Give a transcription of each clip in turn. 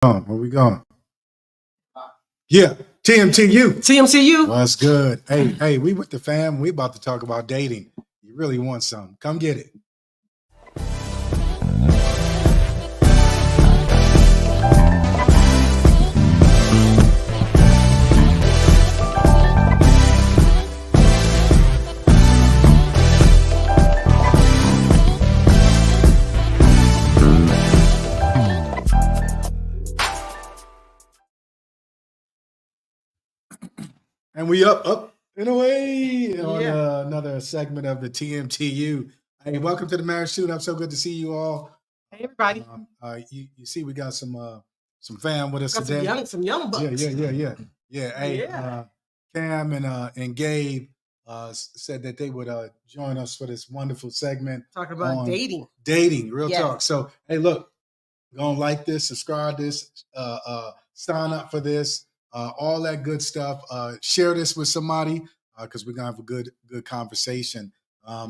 Where we going? Yeah, TMTU. TMTU. What's good? Hey, we with the fam. We about to talk about dating. You really want some? Come get it. And we up and away on another segment of the TMTU. Hey, welcome to the Marriage Shoot. I'm so good to see you all. Hey, everybody. You see, we got some fam with us today. Some young bucks. Yeah. Hey, Cam and Gabe said that they would join us for this wonderful segment. Talking about dating. Dating, real talk. So, hey, look, gonna like this, subscribe this, sign up for this. All that good stuff. Share this with somebody because we're gonna have a good conversation.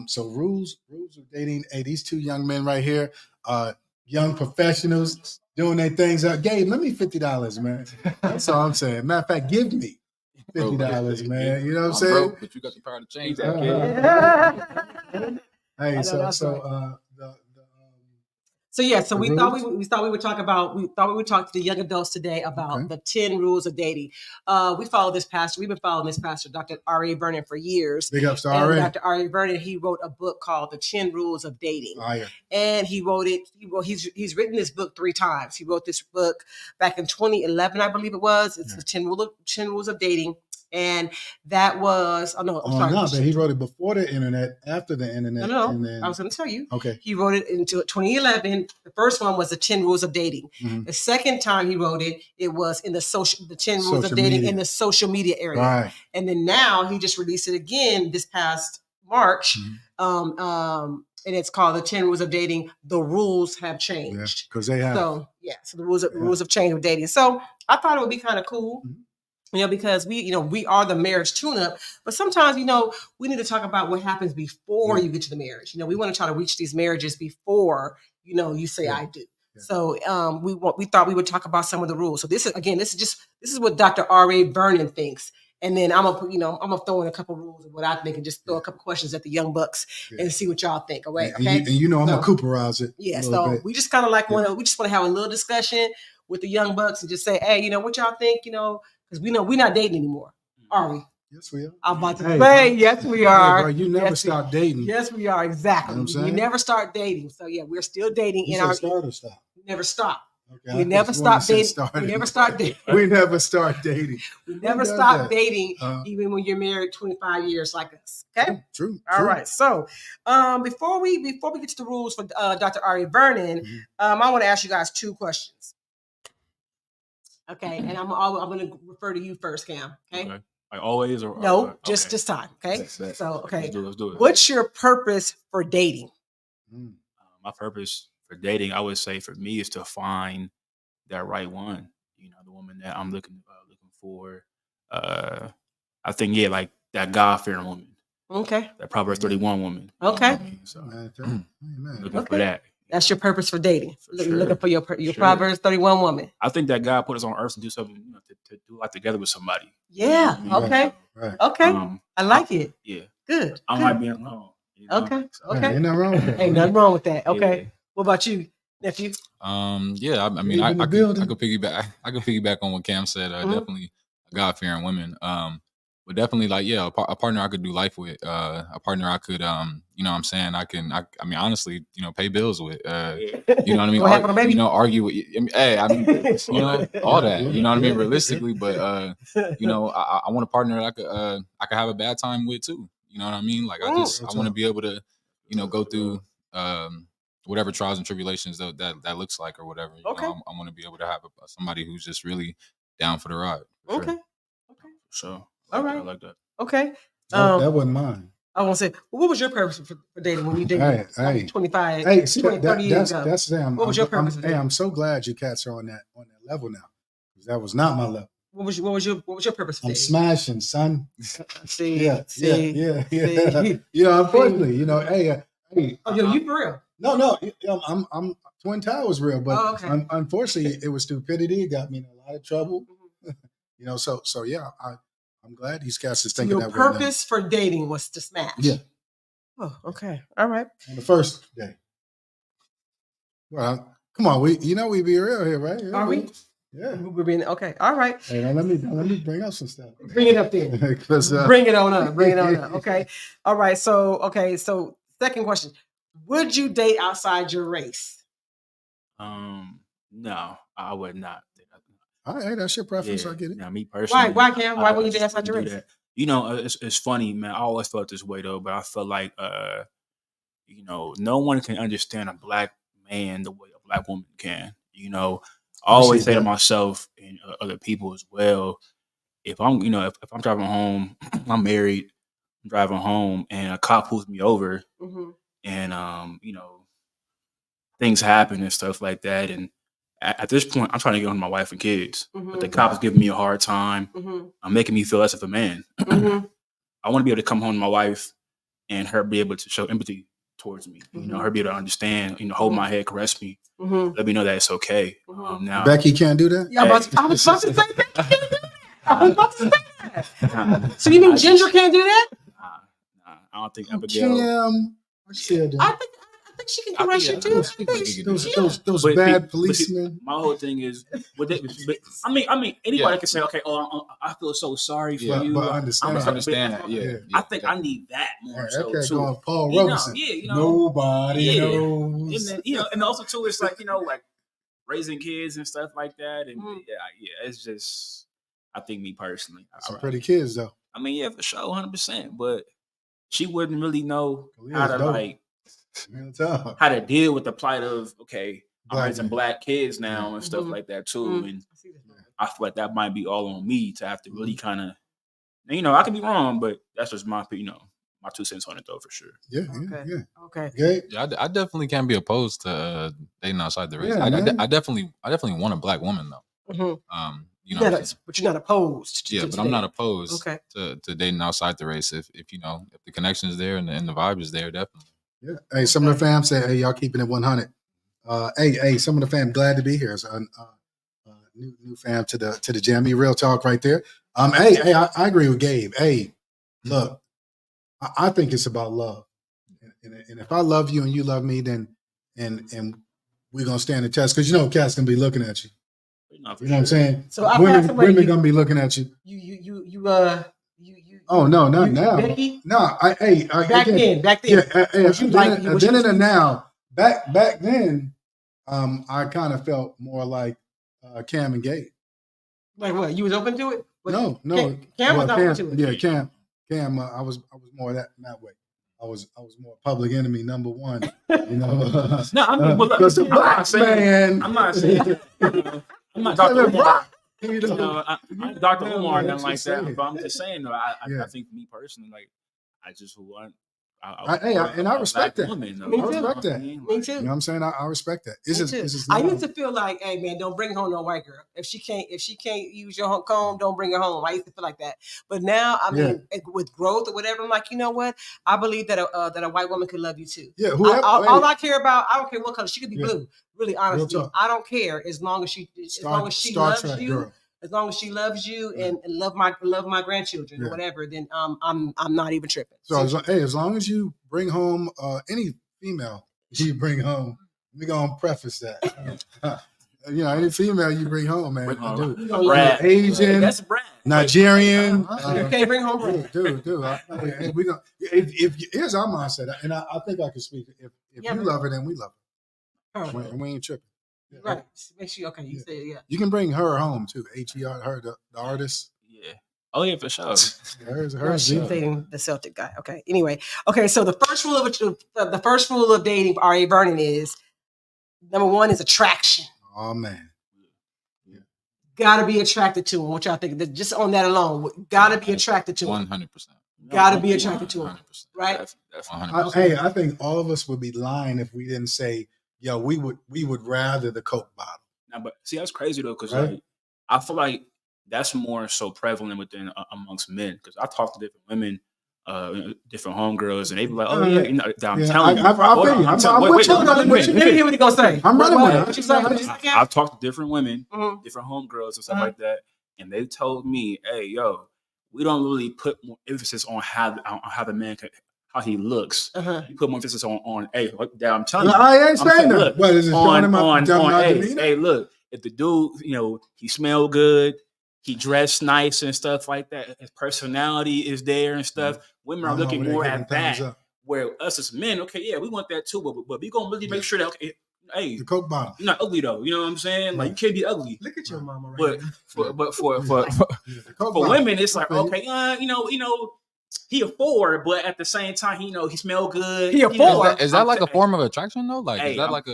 So rules of dating. Hey, these two young men right here, young professionals doing their things. Gabe, let me $50, man. That's all I'm saying. Matter of fact, give me $50, man. You know what I'm saying? Broke, but you got the power to change that. Hey, so we thought we would talk to the young adults today about the 10 rules of dating. We follow this pastor. We've been following this pastor, Dr. R.A. Vernon, for years. Big ups to R.A. Dr. R.A. Vernon, he wrote a book called The 10 Rules of Dating. Oh, yeah. And he wrote it. He's written this book 3 times. He wrote this book back in 2011, I believe it was. It's the 10 Rules of Dating. And that was, but he wrote it before the internet, after the internet. No, and then, I was going to tell you. Okay. He wrote it in 2011. The first one was the 10 Rules of Dating. Mm-hmm. The second time he wrote it, it was in the 10 Rules of Dating in the social media area. Right. And then now he just released it again this past March. Mm-hmm. And it's called the 10 Rules of Dating. The rules have changed. Because they have. So the rules have changed with dating. So I thought it would be kind of cool. Mm-hmm. Because we are the marriage tune-up, but sometimes, we need to talk about what happens before you get to the marriage. We want to try to reach these marriages before, you say I do. Yeah. So we thought we would talk about some of the rules. So this is what Dr. R.A. Vernon thinks. And then I'm gonna throw in a couple rules of what I think and just throw a couple questions at the young bucks and see what y'all think. All right. Okay. And I'm gonna Cooperize it. Yeah. So we just kind of we just want to have a little discussion with the young bucks and just say, hey, what y'all think, because we know we're not dating anymore, are we? Yes, we are. I'm about to say, yes, we are. Hey, bro, you never stop dating. Yes, we are. Exactly. We never start dating. So, we're still dating in our... start or stop? We never stop. Okay, we never stop dating. We never start dating. We never start dating. We never stop dating, even when you're married 25 years like us. Okay? True. All right. So, before we get to the rules for Dr. R.A. Vernon, I want to ask you guys 2 questions. Okay, and I'm going to refer to you first, Cam. Okay, like always, or no, just this time. Okay, so let's do it. What's your purpose for dating? My purpose for dating, I would say, for me, is to find that right one. The woman that I'm looking for. I think like that God-fearing woman. Okay. That Proverbs 31 woman. Okay. So looking for that. That's your purpose for dating. Looking for your Proverbs 31 woman. I think that God put us on earth to do something, to do life together with somebody. Yeah. Okay. Right. Okay. I like it. Yeah. Good. I might be alone. Okay. So, okay. Ain't nothing wrong with that. Ain't nothing wrong with that. Okay. Yeah. What about you, nephew? Yeah. I mean, I could piggyback. I could piggyback on what Cam said. Definitely a God-fearing woman. But definitely a partner I could do life with, a partner I could, I mean, honestly, pay bills with, you know what I mean? Argue with, all that, you know what I mean? Realistically, but, I want a partner that I could have a bad time with too. You know what I mean? Like, I want to be able to, go through, whatever trials and tribulations that looks like or whatever. Okay. I want to be able to have somebody who's just really down for the ride. Okay. Sure. Okay. So. All right. I like that. Okay. That wasn't mine. I want to say, what was your purpose for dating when you dated 25, hey, see, 20, 30 years ago? That's them. What was your purpose? I'm so glad you cats are on that level now. Because that was not my level. What was your purpose for dating? I'm smashing, son. See. Yeah. Unfortunately, hey. Oh, yo, you for real? No. I'm Twin Towers real, but Oh, okay. Unfortunately, it was stupidity. It got me in a lot of trouble. So yeah, I'm glad these cats is So thinking your that way now. purpose for dating was to smash. Yeah. Oh, okay. All right. On the first day. Well, come on, we be real here, right? Yeah, Are we? Yeah. We're being okay. All right. Hey, now let me bring up some stuff. Bring it up there. Bring it on up. Bring it on up. Okay. All right. So second question: would you date outside your race? No, I would not. All right, that's your preference. I get it. Now, me personally, Why, Cam? Why would you date just outside your wouldn't do race? that. It's funny, man. I always felt this way though, but I feel like no one can understand a black man the way a black woman can. I always say to myself and other people as well, if I'm driving home, I'm married, I'm driving home, and a cop pulls me over, and things happen and stuff like that, and at this point, I'm trying to get on my wife and kids, but the cop is giving me a hard time. I'm making me feel less of a man. I want to be able to come home to my wife and her be able to show empathy towards me. Her be able to understand, hold my head, caress me, let me know that it's okay. Now, Becky can't do that? Yeah, I was about to say Becky can't do that. I was about to say that. So you mean Ginger can't do that? Nah, I don't think Abigail. Kim, I think she can caress you too. Those bad policemen. My whole thing is, I mean, anybody can say, okay, I feel so sorry for you. But understand that. Yeah. I think I need that more. So that too. Going Paul Robeson. Nobody knows. And and also too, it's like like raising kids and stuff like that, and it's just, I think me personally, some pretty kids though. I mean, for sure, 100%, but she wouldn't really know how to how to deal with the plight of I'm raising black kids now and stuff like that too. And I feel like that might be all on me to have to really kind of, I could be wrong, but that's just my 2 cents on it though, for sure. Yeah. Okay. Yeah, I definitely can't be opposed to dating outside the race. I definitely want a black woman though. But you're not opposed to but I'm not opposed to dating outside the race if the connection is there and the vibe is there, definitely. Yeah. Hey, some of the fam say, hey, y'all keeping it 100. Hey, some of the fam glad to be here. So, new fam to the Jammy Real Talk right there. Hey, I agree with Gabe. Hey, look, I think it's about love, and if I love you and you love me, then and we're gonna stand the test because cats gonna be looking at you. You know what I'm saying? So women gonna be looking at you. You. Oh no, not now. Becky? No, back then. Yeah, then and now. Back then, I kind of felt more like Cam and Gabe. Like what? You was open to it? No. Cam was open to it. Yeah, Cam. I was more that way. I was more public enemy number one. No, I mean, because the black man. I'm not saying. I'm not Dr. Umar. I'm Dr. Umar, nothing like that. But I'm just saying, though, I think for me personally, like, I just want. I respect that. Me too. I respect that. Me too. You know what I'm saying? I respect that. I used to feel like, hey man, don't bring home no white girl. If she can't use your comb, don't bring her home. I used to feel like that. But now, I mean, with growth or whatever, I'm like, you know what? I believe that a white woman could love you too. Yeah. All I care about, I don't care what color. She could be blue. Really, honestly, I don't care as long as she loves you. Girl. As long as she loves you and love my grandchildren or whatever, then I'm not even tripping. So as long as you bring home any female you bring home, we're gonna preface that. Any female you bring home, man, Asian, that's Brad. Nigerian, you can't bring home Brad. Dude. We gonna if here's our mindset, and I think I can speak. If you love her, then we love her. And we ain't tripping. Right. Make sure you say You can bring her home too. HER, her the artist. Yeah. Oh yeah, for sure. She's dating the Celtic guy. Okay. Anyway. Okay. So the first rule of dating for R.A. Vernon is number 1 is attraction. Oh man. Yeah. Gotta be attracted to him. What y'all think? Just on that alone, gotta be attracted to him. 100%. Gotta be attracted to him. Right. That's 100%. I think all of us would be lying if we didn't say, yo, we would rather the Coke bottle. Now, but see, that's crazy though, because like, I feel like that's more so prevalent amongst men. Because I talk to different women different homegirls, and they be like, "Oh yeah, you know, I'm telling you." I'm with you. Let me hear what he gonna say. I'm running with it. What you say? I've talked to different women, different homegirls and stuff like that, and they told me, "Hey, yo, we don't really put more emphasis on how the man how he looks. You put more emphasis on hey, I'm telling you, I ain't saying that. What is it? Hey, look, if the dude, you know, he smell good." He dressed nice and stuff like that. His personality is there and stuff. Women are looking more at that. Where us as men, okay, yeah, we want that too, but we gonna really make sure that hey, the Coke bottle. You're not ugly though. You know what I'm saying? Like you can't be ugly. Look at your mama right but for women, it's like okay, you know, he a 4, but at the same time, he smell good. He a 4. Is that like a form of attraction though? Like, is that like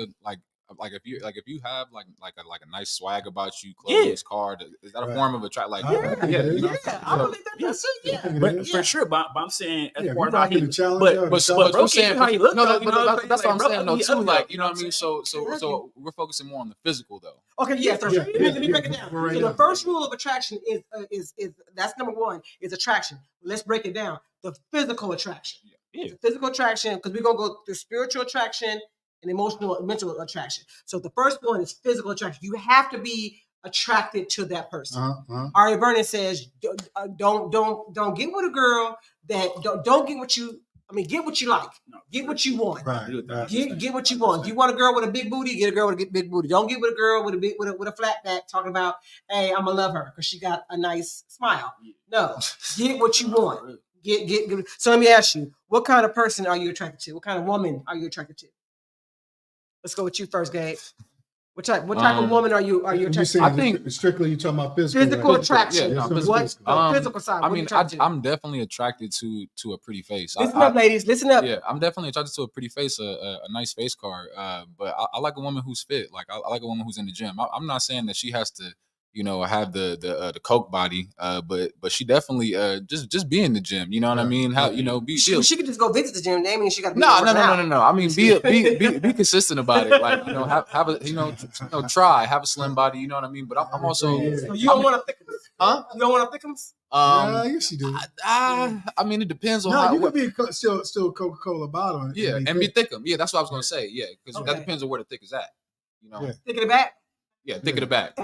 if you have like a nice swag about you, clothes, car, is that a form of attraction? Like, I believe that's it. But for sure. But I'm saying as far as how he, but I'm saying how he looks. No, that's what I'm saying though too. Like, you know what I mean? So we're focusing more on the physical though. Okay, yeah. So let me break it down. So the first rule of attraction is that's number 1 is attraction. Let's break it down. The physical attraction. Yeah. The physical attraction, because we're gonna go through spiritual attraction and emotional, mental attraction. So the first one is physical attraction. You have to be attracted to that person. Ari Vernon says, don't get with a girl that don't get what you. I mean, get what you like. Get what you want. Right. Get what you want. If you want a girl with a big booty, get a girl with a big booty. Don't get with a girl with a flat back talking about, hey, I'm gonna love her because she got a nice smile. No, get what you want. Get. So let me ask you, what kind of person are you attracted to? What kind of woman are you attracted to? Let's go with you first, Gabe. What type of woman are you attracted to? I think strictly you're talking about physical attraction. Yeah, physical side? I mean, I'm definitely attracted to a pretty face. Listen up, ladies. Listen up. Yeah, I'm definitely attracted to a pretty face, a nice face card. But I like a woman who's fit. Like I like a woman who's in the gym. I'm not saying that she has to, have the Coke body, but she definitely just be in the gym. You know what I mean? How she could just go visit the gym. That means she got to be no. I mean, be consistent about it. Like have a try, have a slim body. You know what I mean? But I'm also So you don't want to thick 'em? Huh? You don't want to thick 'em? Yes, you do. I mean, it depends on how. You could be still Coca-Cola bottle. Yeah, and be thick 'em. Yeah, that's what I was gonna say. Yeah, because that depends on where the thick is at. Thick in the back. Yeah, thick in the back.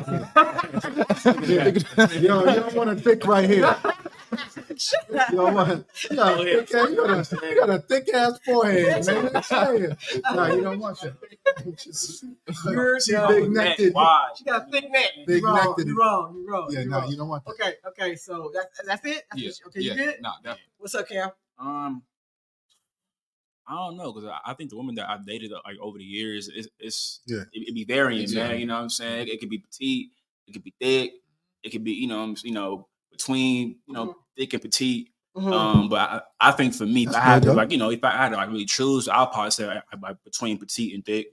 You don't want to thick right here. You don't want. You got a thick ass forehead, man. No, you don't want that. She's big necked. She got a thick neck. Big necked. You're wrong. Yeah, no, you don't want that. Okay. So that's it. You good? No, definitely. What's up, Cam? I don't know, because I think the women that I've dated like over the years, it be varying, man. You know what I'm saying? It could be petite, it could be thick, it could be between thick and petite. But I think for me, if I had to really choose, I'll probably say between petite and thick.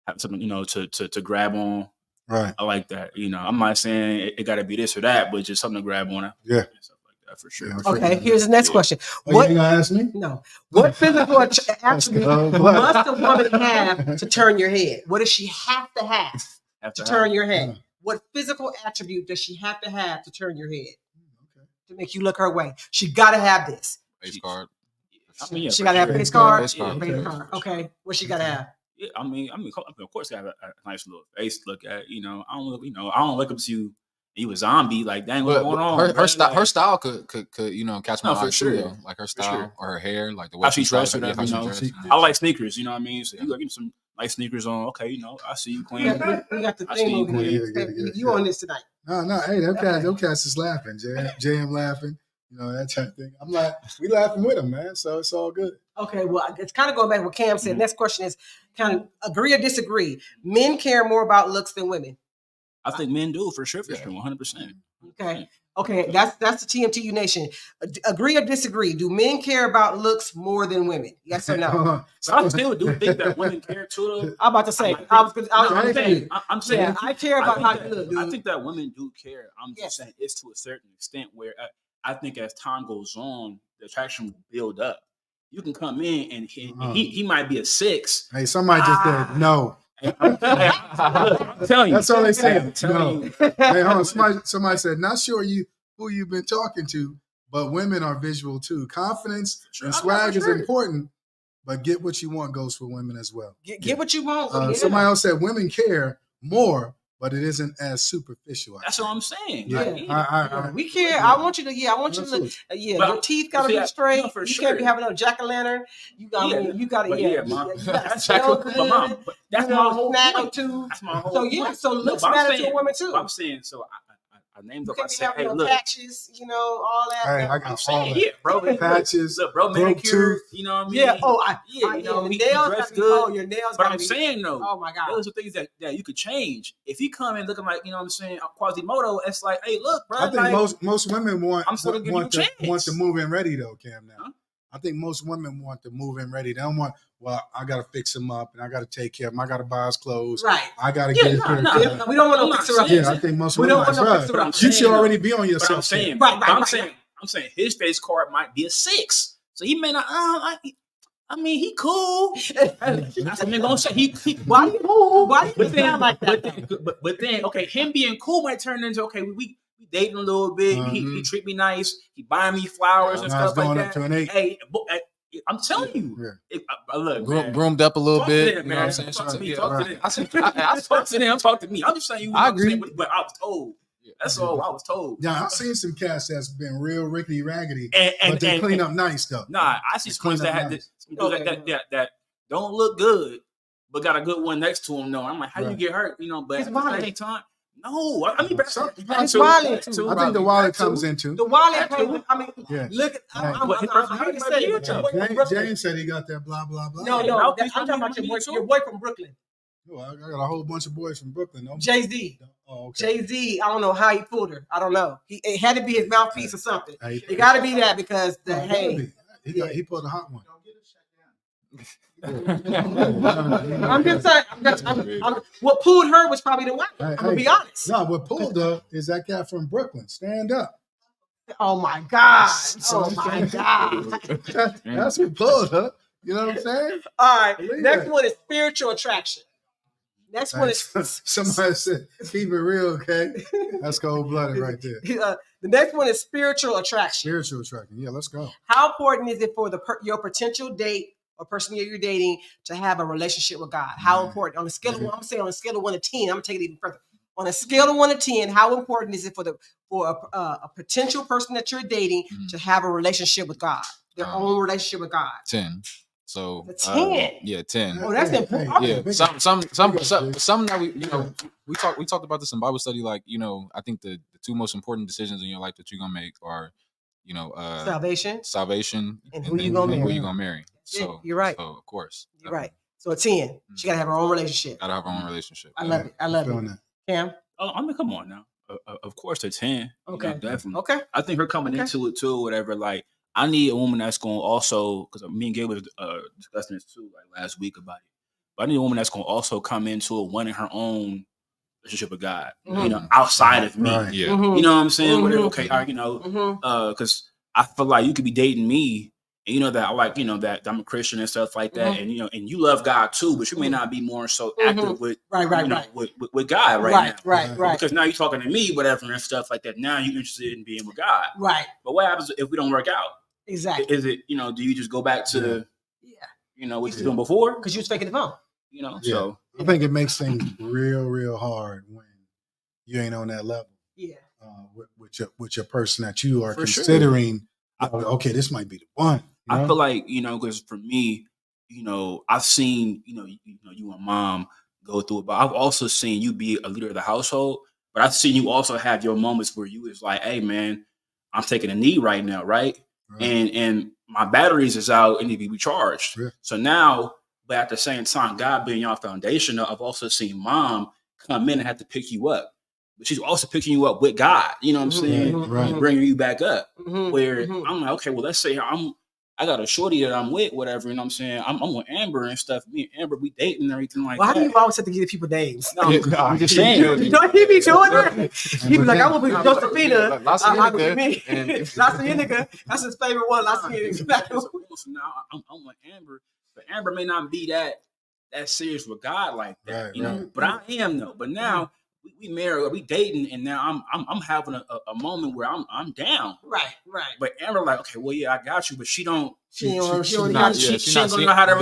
Have something to grab on. Right. I like that. I'm not saying it got to be this or that, but just something to grab on. Yeah. For sure. Yeah, okay, here's the next question. What you gonna ask me? No. What physical attribute must a woman have to turn your head? What does she have to have to turn your head? What physical attribute does she have to turn your head? To make you look her way. She gotta have this. Face card. She gotta have a face card. Okay. What she gotta have? Yeah, I mean, of course, have a nice little face to look at. I don't look up to you. You a zombie, like dang, what's going on? Her style could catch my eye too, though. Like her style or her hair, like the way how she dressed. I like sneakers, you know what I mean. So you got some nice sneakers on. Okay, I see you, queen. We got the thing over here. You on this tonight? No. Hey, them cats is laughing. JM laughing. That type of thing. I'm like, we laughing with them, man. So it's all good. Okay, well, it's kind of going back to what Cam said. Next question is kind of agree or disagree. Men care more about looks than women. I think men do for sure, 100%. Okay, that's the TMTU Nation. Agree or disagree? Do men care about looks more than women? Yes or no? But I still do think that women care too. I'm about to say. I'm saying I care about how you look. Dude. I think that women do care. I'm just saying it's to a certain extent where I think as time goes on, the attraction will build up. You can come in and he might be a 6. Hey, somebody just said no. I'm telling you. That's all they say. No. You. Hey, hold on. Somebody said, not sure who you've been talking to, but women are visual too. Confidence and For swag is sure. important, but get what you want goes for women as well. Get what you want. Somebody else said women care more, but it isn't as superficial. That's what I'm saying. Yeah, Like, we care. I want you to. Yeah, I want you to look. But your teeth gotta be straight. for you sure. can't be having no jack-o'-lantern. You got. You got to. Yeah, Mom. mom. You got to That's smell exactly good. mom. But that's my whole point. Too. That's my whole So point. so looks matter to a woman too. I'm saying so. I named You up. I can't be said, having hey, no look. patches. All that. Hey, I got I'm all saying, that. yeah, bro. Patches. Look, bro, manicure. You know what I mean? Yeah. You know, the he nails dressed gotta be, good. your nails. But gotta I'm be, saying though, oh my god, those are things that you could change. If you come in looking like, you know what I'm saying, Quasimodo, it's like, hey, look, bro. I think like, most women want to to move in ready though, Cam. Now, huh? I think most women want to move in ready. They don't want. Well, I got to fix him up, and I got to take care of him. I got to buy his clothes. right? I got to get his hair. We don't want no fixer up. Yeah, I think most women like, bro, you should already be on yourself. But I'm saying, I'm saying his face card might be a 6, so he may not. I mean, he cool. That's what I'm gonna say. He why do you sound like that? But then, okay, him being cool might turn into okay. We dating a little bit. He treat me nice. He buying me flowers and stuff like that. To an 8. Hey, I'm telling you, look, groomed up a little bit. Them, you know what I'm saying? Talk to me. I Talk to them. Talk to me. I'm just saying you. I agree. But I was told. That's all I was told. Yeah, I've seen some cats that's been real rickety raggedy, and but they clean up nice though. Nah, I see some that have that don't look good, but got a good one next to them. No, I'm like, how you get hurt? But at the same time, no. I mean, it's wallet. I think the wallet comes into the wallet. I mean, look. James said he got that blah blah blah. No, I'm talking about your boy from Brooklyn. Oh, I got a whole bunch of boys from Brooklyn. Jay-Z. Oh, okay. Jay-Z, I don't know how he pulled her. I don't know. It had to be his mouthpiece or something. It got to be that because he pulled a hot one. I'm just saying. What pulled her was probably the wife. I'm gonna be honest. No, what pulled her is that cat from Brooklyn. Stand up. Oh my God. Oh my God. That's what pulled her. You know what I'm saying? All right. Next one is spiritual attraction. Next one is somebody said, keep it real, okay? That's cold-blooded right there. The next one is spiritual attraction. Spiritual attraction. Yeah, let's go. How important is it for your potential date or person you're dating to have a relationship with God? How important? On a scale of 1, I'm saying on a scale of 1 to 10, I'm gonna take it even further. On a scale of 1 to 10, how important is it for a potential person that you're dating to have a relationship with God, their own relationship with God? 10. So 10. 10. Oh, that's important. Yeah, some that we talked about this in Bible study. Like, I think the 2 most important decisions in your life that you're gonna make are, salvation, and who you gonna marry. So you're right. So of course, you're right. So a 10, she gotta have her own relationship. Gotta have her own relationship. I love it. I love it. Cam? Oh, I mean, come on now. Of course, a 10. Okay, definitely. Okay. I think her coming into it too, whatever. Like, I need a woman that's going to also, because me and Gabe was discussing this too, like last week about it. But I need a woman that's going to also come into it wanting her own relationship with God, outside of me. Right. Yeah. Mm-hmm. You know what I'm saying? Whatever. Okay, Mm-hmm. because I feel like you could be dating me, and that I like, that I'm a Christian and stuff like that, and and you love God too, but you may not be more so active with with God now. Right. Because now you're talking to me, whatever, and stuff like that. Now you're interested in being with God. Right. But what happens if we don't work out? Exactly. Is it, do you just go back to, what you're doing before? Because you was faking the phone. So. I think it makes things real, real hard when you ain't on that level. Yeah. With your person that you are considering. Sure. Okay, this might be the one. I feel like, because for me, I've seen, you and mom go through it, but I've also seen you be a leader of the household. But I've seen you also have your moments where you is like, hey man, I'm taking a knee right now, right? And my batteries is out and need to be recharged. Yeah. So now, but at the same time, God being your foundation, I've also seen mom come in and have to pick you up. But she's also picking you up with God, you know what I'm saying? Right. Bringing you back up. Where I'm like, okay, well, let's say I got a shorty that I'm with, whatever, you know what I'm saying? I'm with Amber and stuff. Me and Amber, we dating and everything like that. Why do you always have to give people names? No, I'm just saying. Don't he be doing that? He be like, I'm going to be Josephina. Lascianica. That's his favorite one. Lascianica. So now I'm with Amber, but Amber may not be that serious with God like that, but I am though. But now we married or we dating, and now I'm having a moment where I'm down. Right. But Amber like, okay, well, yeah, I got you, but she don't Don't know know how to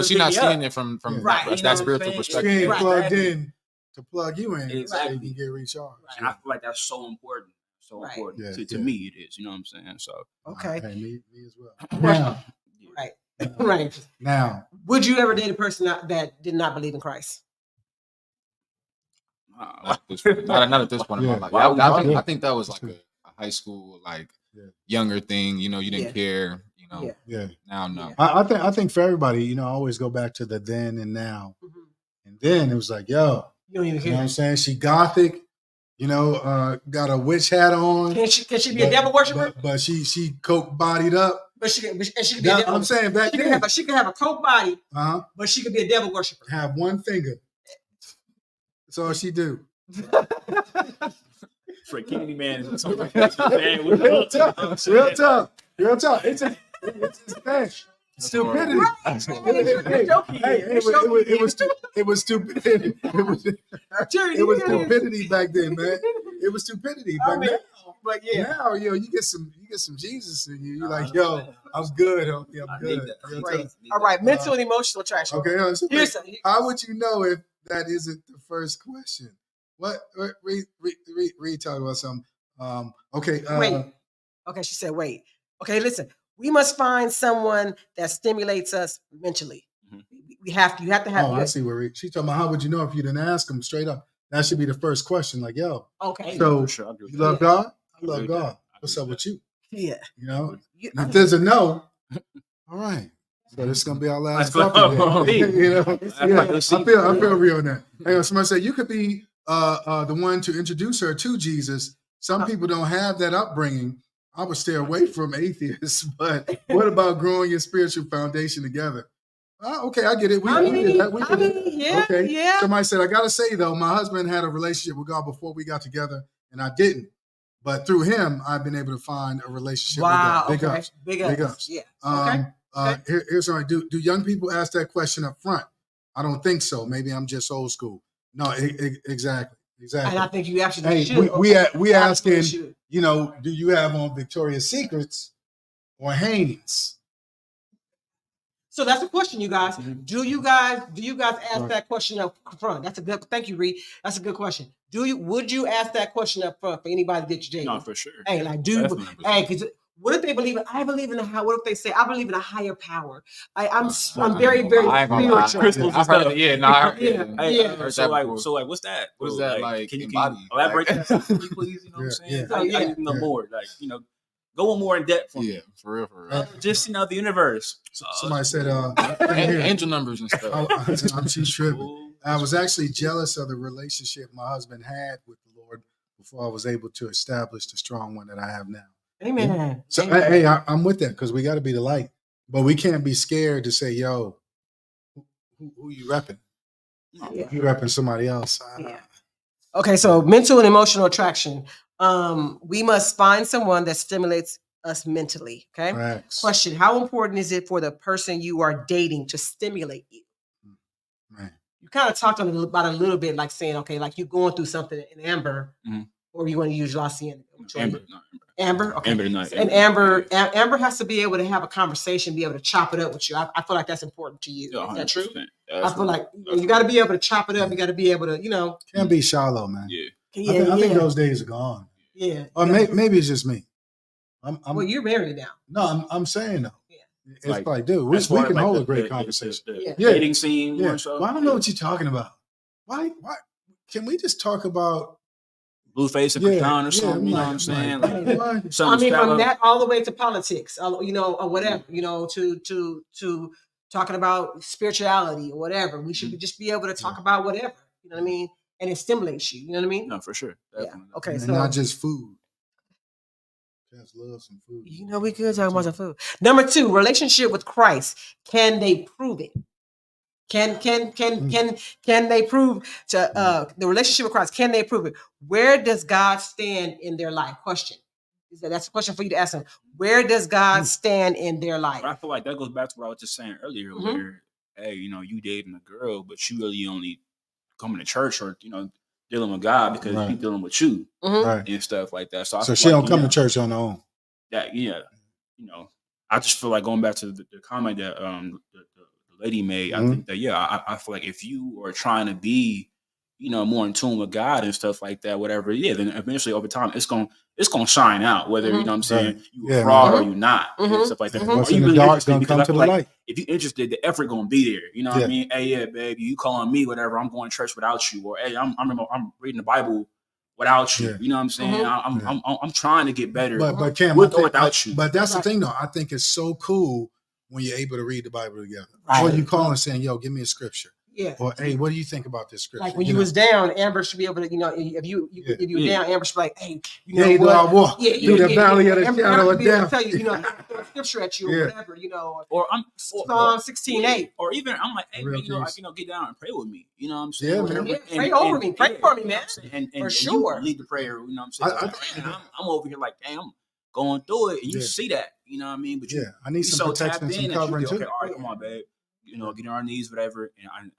she's not seeing it from right. that spiritual perspective. She ain't Right. plugged in to plug you in, Exactly. so you can get recharged. And I feel like that's so important. Right. important to me. It is, you know what I'm saying? So Okay. Hey, me as well. Now, Right. Now, would you ever date a person that did not believe in Christ? Not at this point in my life. I think that was like a high school, like younger thing. You know, you didn't care. You know, now no. I think for everybody, you know, I always go back to the then and now. And then it was like, yo, You don't even you care. know what I'm saying? She gothic, you know, got a witch hat on. Can she be a devil worshiper? But she coke bodied up. But she could be a devil. I'm saying back then. She could have a coke body, Uh-huh. but she could be a devil worshiper. Have one finger. That's all she do. for Candyman or something like Real tough. Real tough. Real tough. It's a thing. Stupidity. It was stupidity. It was stupidity back then, man. It was stupidity. But now, yo, you get some Jesus in you. You're like, yo, I'm good, homie. I'm good. All right, mental and emotional attraction. Okay, how would you know if that isn't the first question? What? Read talking about something. Okay. Wait. Okay, she said, wait. Okay, listen. We must find someone that stimulates us mentally. You have to have. Oh, I see where she's talking about. How would you know if you didn't ask them straight up? That should be the first question. Like, yo, okay. So you love God? I love God. What's up with you? Yeah. You know, if there's a no, all right. So this is gonna be our last coffee. You know, I feel real on that. Hey, somebody said you could be the one to introduce her to Jesus. Some people don't have that upbringing. I would stay away from atheists, but what about growing your spiritual foundation together? Okay, I get it. We did that. Okay. Somebody said, I gotta say though, my husband had a relationship with God before we got together, and I didn't. But through him, I've been able to find a relationship with God. Big ups. Yeah. Here's something. Do young people ask that question up front? I don't think so. Maybe I'm just old school. No, exactly. And I think you actually should. We asking, you know, do you have on Victoria's Secrets or Hanes? So that's a question, you guys. Do you guys ask that question up front? That's a good. Thank you, Reed. That's a good question. Would you ask that question up front for anybody that you date? No, for sure. Hey, like, because what if they believe in? I believe in what if they say I believe in a higher power? I'm very, very spiritual. Crystals and stuff. So what's that? What is that like? Can you elaborate that, please? You know what I'm saying? I need to know more. Like, you know, go more in depth. For real. Just, you know, the universe. Somebody said angel numbers and stuff. I'm too tripping. I was actually jealous of the relationship my husband had with the Lord before I was able to establish the strong one that I have now. Amen. So hey, I'm with that because we got to be the light, but we can't be scared to say, "Yo, who you repping? You repping somebody else?" Okay, so mental and emotional attraction. We must find someone that stimulates us mentally. Okay. Facts. Question: how important is it for the person you are dating to stimulate you? Man. You kind of talked about a little bit, like saying, okay, like you're going through something in Amber, or you want to use La Cienega. Amber. Okay. And Amber has to be able to have a conversation, be able to chop it up with you. I feel like that's important to you. Is that true? I feel like you got to be able to chop it up. You got to be able to, you know. Can't be shallow, man. Yeah. I think those days are gone. Yeah. Or maybe it's just me. Well, you're married now. No, I'm saying though. Yeah. It's like, dude, we can hold a great conversation. Dating scene. Yeah. Well, I don't know what you're talking about. Why? Can we just talk about Blueface and Krishan or something? You know what I'm saying? I mean, from that all the way to politics, you know, or whatever, you know, to talking about spirituality or whatever. We should just be able to talk about whatever. You know what I mean? And it stimulates you. You know what I mean? No, for sure. Definitely. Yeah. Okay. And so not just food. Just love some food. You know, we could talk about some food. Number 2, relationship with Christ. Can they prove it? Can they prove to the relationship with Christ? Can they prove it? Where does God stand in their life? Question. That's a question for you to ask them. Where does God stand in their life? But I feel like that goes back to what I was just saying earlier, where, hey, you know, you dating a girl, but you really only coming to church or, you know, dealing with God because Right. He's dealing with you Right. and stuff like that. So, I So feel she don't like, come to church on her own. that, you know, I just feel like going back to the comment that the lady made. I think that I feel like if you are trying to be, more in tune with God and stuff like that, whatever it is, then eventually over time it's gonna shine out. Whether you know what I'm saying, Right. you a fraud or you not, and stuff like that. What's Are in you the really dark interested? gonna Because come I to feel the like light. if you're interested, the effort gonna be there. You know what I Yeah. mean? Hey, yeah, baby, you calling me, whatever. I'm going to church without you, or hey, I'm reading the Bible without you. Yeah. You know what I'm saying? I'm trying to get better. But Cam, with or without you. But that's the thing, though. I think it's so cool when you're able to read the Bible together. Right. Or you call and saying, "Yo, give me a scripture." Yeah. Or, "Hey, what do you think about this scripture?" Like when you was down, Amber should be able to, if you were down, Amber should be like, hey, you know do I walk through the valley of the Amber shadow should of be able to death? tell you, throw a scripture at you or whatever, Or I'm Psalm 16:8. or even I'm like, hey man, get down and pray with me. You know what I'm saying? Yeah, Whatever. man. Pray over me, pray for me, man. And For and sure. you lead the prayer. You know what I'm saying? I'm over here like, damn, I'm going through it, and you see that. You know what I mean? But I need some protection and some covering too. Okay, all right, come on, babe. Get on our knees, whatever. And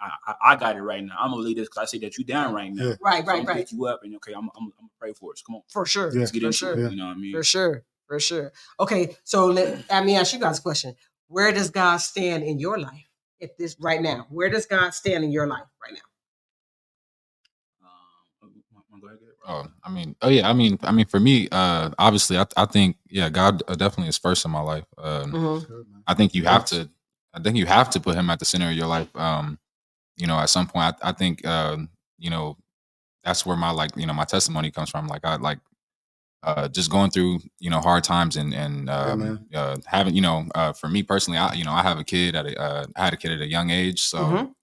I got it right now. I'm gonna lead this because I see that you down right now. Yeah. Right. I'm gonna pick you up, and I'm gonna pray for us. Come on, for sure. Let's get for into sure. it. You know what I mean? For sure. Okay, so let me ask you guys a question. Where does God stand in your life at this right now? Where does God stand in your life right now? I mean, for me, obviously, I think, God definitely is first in my life. I think you have to put Him at the center of your life. At some point, I think, that's where my my testimony comes from. Like just going through hard times and having for me personally, I have a kid I had a kid at a young age, so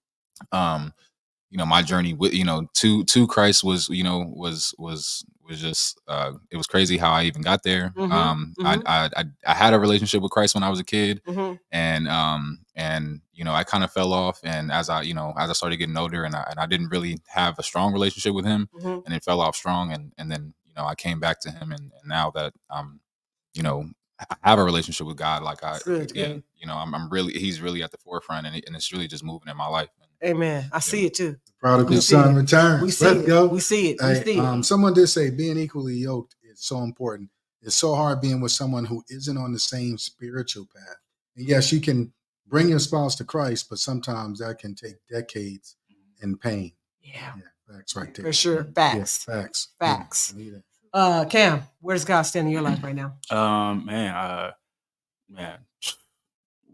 my journey with to Christ was just it was crazy how I even got there. I had a relationship with Christ when I was a kid, and I kind of fell off, and as I started getting older, and I didn't really have a strong relationship with Him, and it fell off strong, and then I came back to Him, and now that I have a relationship with God, like I'm really, He's really at the forefront, and it's really just moving in my life. Amen. I see it too. Prodigal son returns. We see Let's it. go. We see it. Hey, We see it. Someone did say being equally yoked is so important. It's so hard being with someone who isn't on the same spiritual path. And yes, you can bring your spouse to Christ, but sometimes that can take decades in pain. Yeah. Facts right there. For sure. Facts. Yeah, facts. Facts. Yeah, Cam, where does God stand in your life right now? Man,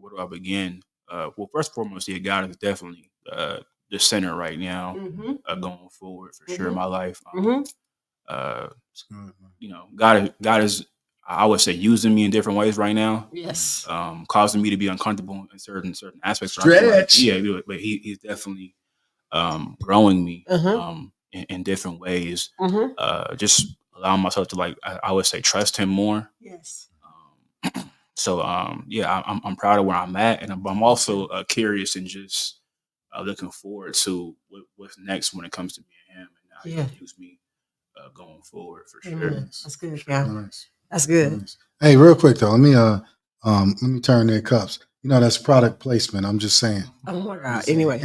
where do I begin? Well, first and foremost, God is definitely the center right now, going forward for sure in my life. God is, I would say, using me in different ways right now. Yes. Causing me to be uncomfortable in certain aspects. Stretch. But he's definitely growing me in different ways. Just allowing myself to, like, I would say, trust Him more. Yes. So I'm proud of where I'm at, and I'm also curious and just looking forward to what's next when it comes to being Him and how He use me going forward for sure. That's good, Cam. Nice. That's good. Nice. Hey, real quick though, let me turn their cups. That's product placement. I'm just saying. Oh my God. Anyway,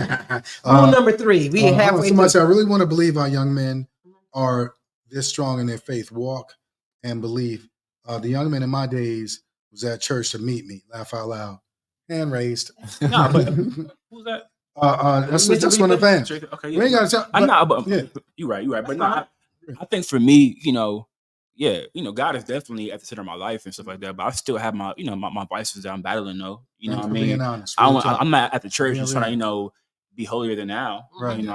rule number 3. We halfway. Somebody said, I really want to believe our young men are this strong in their faith. Walk and believe. The young men in my days was at church to meet me. Laugh out loud. Hand raised. No, but who's that? That's one of the fans. Okay, We ain't gotta tell. I'm not, but you're right. But no, I think for me, God is definitely at the center of my life and stuff like that. But I still have my, my vices that I'm battling though. You know what I mean? Honest, I'm not at the church just trying to, be holier than thou. Right.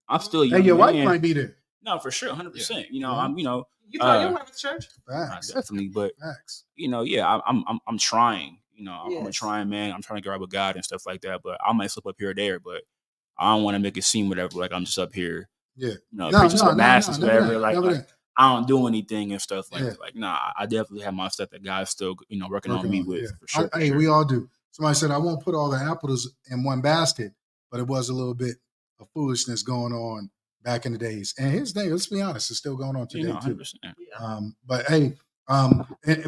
I'm still young. Hey, your wife man. might be there. No, for sure, 100%. I'm, You call your wife at church? Facts. Definitely, but Facts. I'm trying. I'm Yes. a trying man. I'm trying to get right with God and stuff like that. But I might slip up here or there. But I don't want to make it seem whatever like I'm just up here. Yeah. Preaching to the masses, whatever. Like I don't do anything and stuff like that. Like, nah, I definitely have my stuff that God's still, working on me with for sure. Hey, we all do. Somebody said I won't put all the apples in one basket, but it was a little bit of foolishness going on back in the days. And his thing, let's be honest, it's still going on today too. But hey,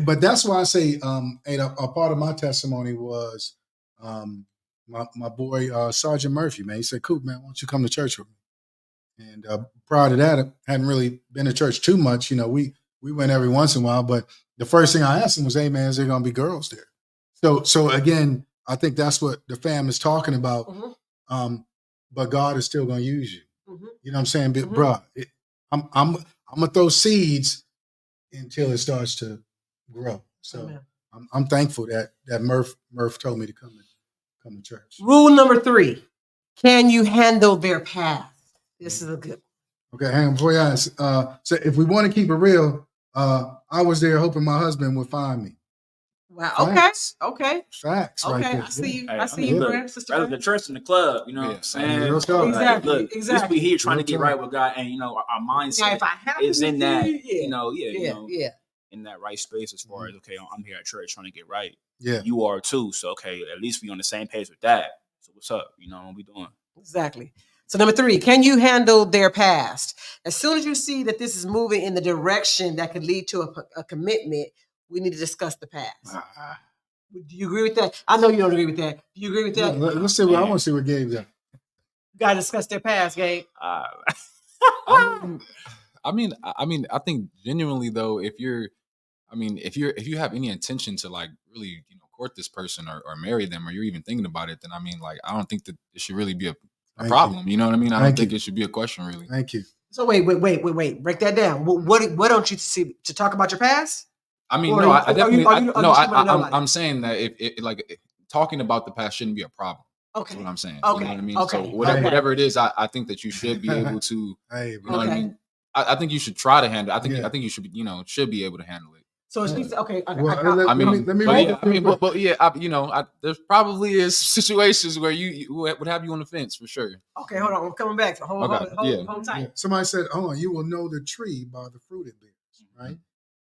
but that's why I say, a part of my testimony was my boy Sergeant Murphy, man. He said, "Coop, man, why don't you come to church with me?" And prior to that, I hadn't really been to church too much. You know, we went every once in a while, but the first thing I asked him was, "Hey, man, is there going to be girls there?" So again, I think that's what the fam is talking about. Mm-hmm. But God is still going to use you. Mm-hmm. You know what I'm saying, bro? I'm gonna throw seeds until it starts to grow. So I'm thankful that Murph told me to come to church. Rule number 3: can you handle their past? This is a good one. Okay, hang on before you ask. So if we want to keep it real, I was there hoping my husband would find me. Wow. Facts. Okay. Facts. Okay. Right there. I see you. Hey, I see you, friend, sister. Rather the church and the club, you know what I'm saying? Exactly. Look, exactly. we here trying to get right with God, and you know our mindset is in that, in that right space as far as okay, I'm here at church trying to get right. Yeah, you are too. So okay, at least we on the same page with that. So what's up? You know what we doing? Exactly. So number 3, can you handle their past? As soon as you see that this is moving in the direction that could lead to a commitment, we need to discuss the past. Do you agree with that? I know you don't agree with that. Do you agree with that? Let's see. I want to see what Gabe's got. You gotta discuss their past, Gabe. I mean, I think genuinely though, if you have any intention to like really, court this person or marry them, or you're even thinking about it, then I mean, like, I don't think that it should really be a problem. You know what I mean? I don't think it should be a question, really. Thank you. So wait. Break that down. What don't you see to talk about your past? I mean, no, I definitely. I'm saying that if talking about the past shouldn't be a problem. Okay. That's what I'm saying. Okay. You know what I mean? Okay. So whatever it is, I think that you should be able to. Hey, you know what I mean? I think you should try to handle. I think you should be, should be able to handle it. So it's okay. Let me there's probably is situations where you would have you on the fence for sure. Okay, hold on. I'm coming back. Hold tight. Yeah. Somebody said, "Hold on, you will know the tree by the fruit it bears." Right?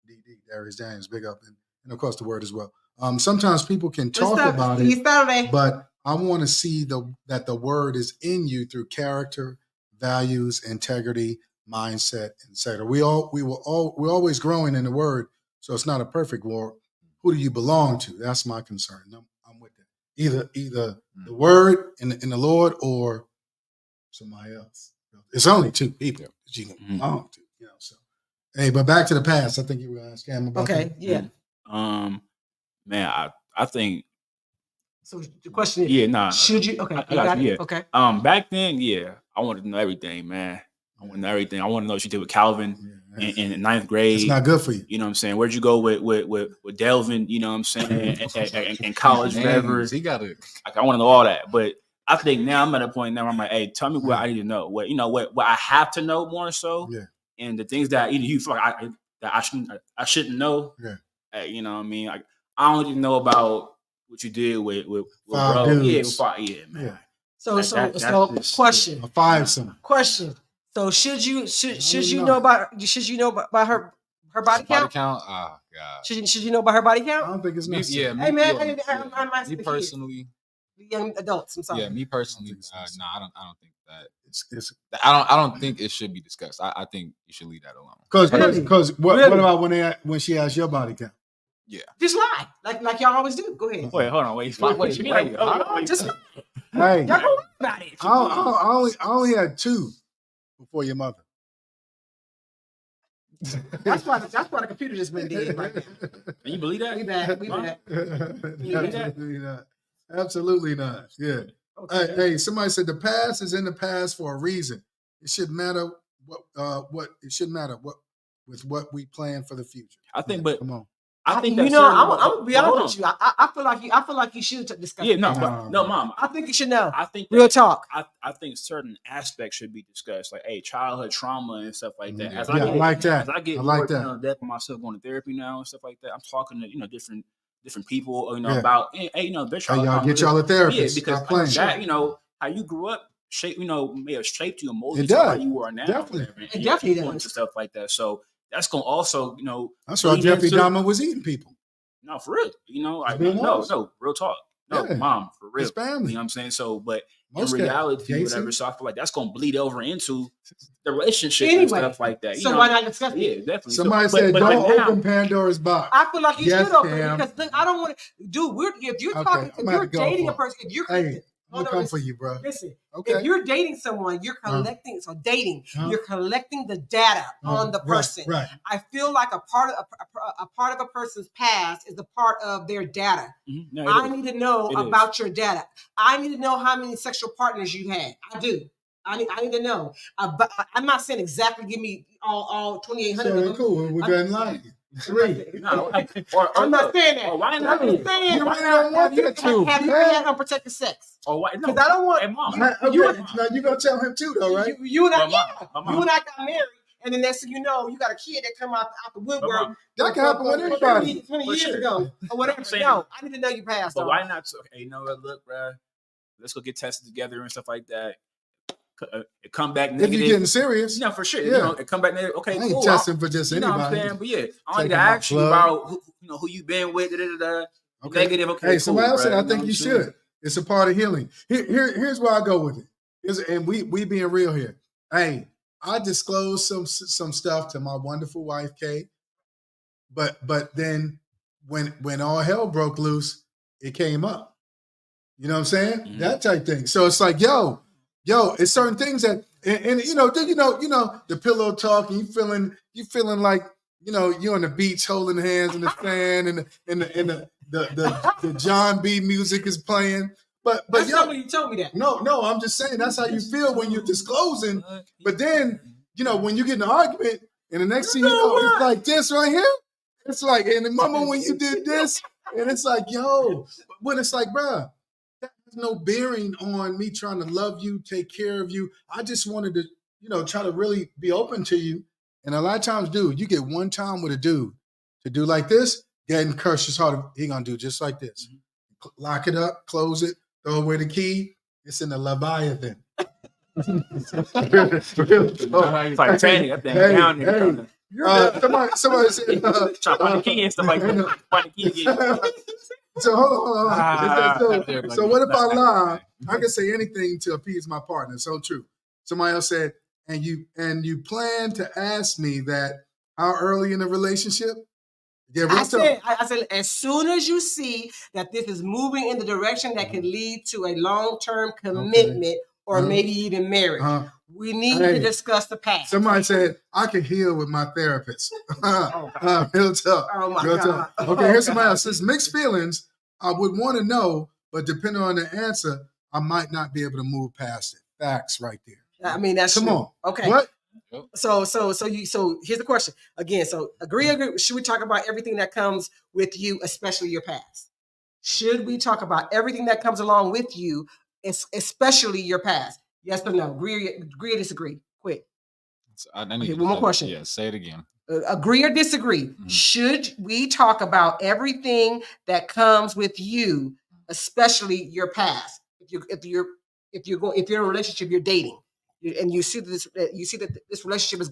DD Darius Daniels, big up, and of course the word as well. Sometimes people can talk about it, but I want to see that the word is in you through character, values, integrity, mindset, etc. We're always growing in the word. So it's not a perfect war. Who do you belong to? That's my concern. I'm with that. Either the word in the Lord or somebody else. It's only 2 people that you can belong to. So hey, but back to the past. I think you were going to ask Cam about that. Yeah. Man, I think. So the question is, should you? Okay, I got you. Okay. Back then, I wanted to know everything, man. I want to know everything. I want to know what you did with Calvin in 9th grade. It's not good for you. You know what I'm saying? Where'd you go with Delvin? You know what I'm saying? in college, whatever. He got it. I want to know all that. But I think now I'm at a point now where I'm like, hey, tell me what I need to know. What I have to know more so. Yeah. And the things that you feel like I shouldn't know. Yeah. Hey, you know what I mean? I don't even know about what you did with bro. Dudes. Yeah, man. Yeah. So question. A 5-some. Question. So should you know about her body count? Oh God. Should you know about her body count? I don't think it's necessary. Yeah, hey man, I'm asking me personally. The young adults. I'm sorry. Yeah, me personally. No, I don't think that. I don't think it should be discussed. I think you should leave that alone. Because what about when she asked your body count? Yeah. Just lie. Like y'all always do. Go ahead. Wait, hold on. Wait. Just hey. Y'all go about it. I only had 2 before your mother. That's why the computer just went dead right now. And you believe that? We back. You believe that? Absolutely not. Yeah. Okay. Hey, somebody said the past is in the past for a reason. It should matter what we plan for the future. I think, but come on. I think I'm gonna be honest with you. I feel like you should discuss. Yeah, no, Mom. I think you should know. I think real talk. I think certain aspects should be discussed, like childhood trauma and stuff like that. As I get more depth of myself going to therapy now and stuff like that, I'm talking to different people, about their childhood. Y'all get y'all a therapist. Yeah, because that, how you grew up, may have shaped you emotionally to how you are now. Definitely, it definitely does. And stuff like that. So that's gonna also, that's why Jeffrey Dahmer was eating people. No, for real. No, real talk. No, yeah. Mom, for real. His family. You know what I'm saying? So, but in reality, whatever. So I feel like that's gonna bleed over into the relationship and stuff like that. So why not discuss it? Yeah, definitely. Somebody said, don't open Pandora's box. I feel like you should open it because I don't want to. Dude, if you're talking, if you're dating a person, if you're I'm gonna come for you, bro. Listen, Okay. if you're dating someone, you're collecting. So dating, you're collecting the data on the person. Right. I feel like a part of a person's past is a part of their data. Mm-hmm. No, I need to know about your data. I need to know how many sexual partners you had. I do. I need to know. But I'm not saying exactly give me all 2,800 of them. Cool. We're going live. No, I'm not saying that. Why I'm not? just saying, You really don't want that too. have you ever had unprotected sex? Or why? Because I don't want. Hey, Mom. Now you gonna tell him too, though, right? You and I, Mama. you and I got married, and the next thing you know, you got a kid that come out the woodwork. That can happen with anybody. 20 years ago or whatever. No, I need to know you passed. But why not? Hey, you know what? Look, bro, let's go get tested together and stuff like that. It come back negative. If you're getting serious, no, for sure. Yeah. You know, it come back negative. Okay, I ain't cool. testing for just you know anybody. what I'm saying? But yeah, I need to Taking my ask you blood. about who you been with. Okay. Negative. Okay. Hey, cool, somebody else said bro, I think you should. It's a part of healing. Here's where I go with it. And we being real here. Hey, I disclosed some stuff to my wonderful wife, Kay. But then when all hell broke loose, it came up. You know what I'm saying? Mm-hmm. That type thing. So it's like, yo, it's certain things that and you know the pillow talk, and you feeling like you're on the beach holding hands in the fan, and the John B music is playing. But that's not when you told me that. No, I'm just saying that's how you feel when you're disclosing. But then when you get in an argument, and the next thing you know, it's like this right here. It's like, and mama, when you did this, and it's like, when it's like, bruh, that has no bearing on me trying to love you, take care of you. I just wanted to, try to really be open to you. And a lot of times, dude, you get one time with a dude to do like this, getting curse his heart, he gonna do just like this. Lock it up, close it, throw away the key. It's in the Leviathan. It's like training that thing down there. Somebody said, trying to find the key and stuff like that. Find the key again. So hold on. So what if I lie? I can say anything to appease my partner. So true. Somebody else said, and you plan to ask me that how early in the relationship? Yeah, I said, as soon as you see that this is moving in the direction that can lead to a long-term commitment or maybe even marriage, we need to discuss the past. Somebody said, I can heal with my therapist. Real tough. Oh, my Real God. tough. Okay, here's somebody else. Says, mixed feelings, I would want to know, but depending on the answer, I might not be able to move past it. Facts right there. I mean, that's Come true. on. Okay. What? So here's the question again. So agree. Should we talk about everything that comes with you, especially your past? Should we talk about everything that comes along with you, especially your past? Yes or no? Agree or disagree? Quick. One more question. Yeah, say it again. Agree or disagree? Mm-hmm. Should we talk about everything that comes with you, especially your past? If you're in a relationship, you're dating, and you see that this relationship is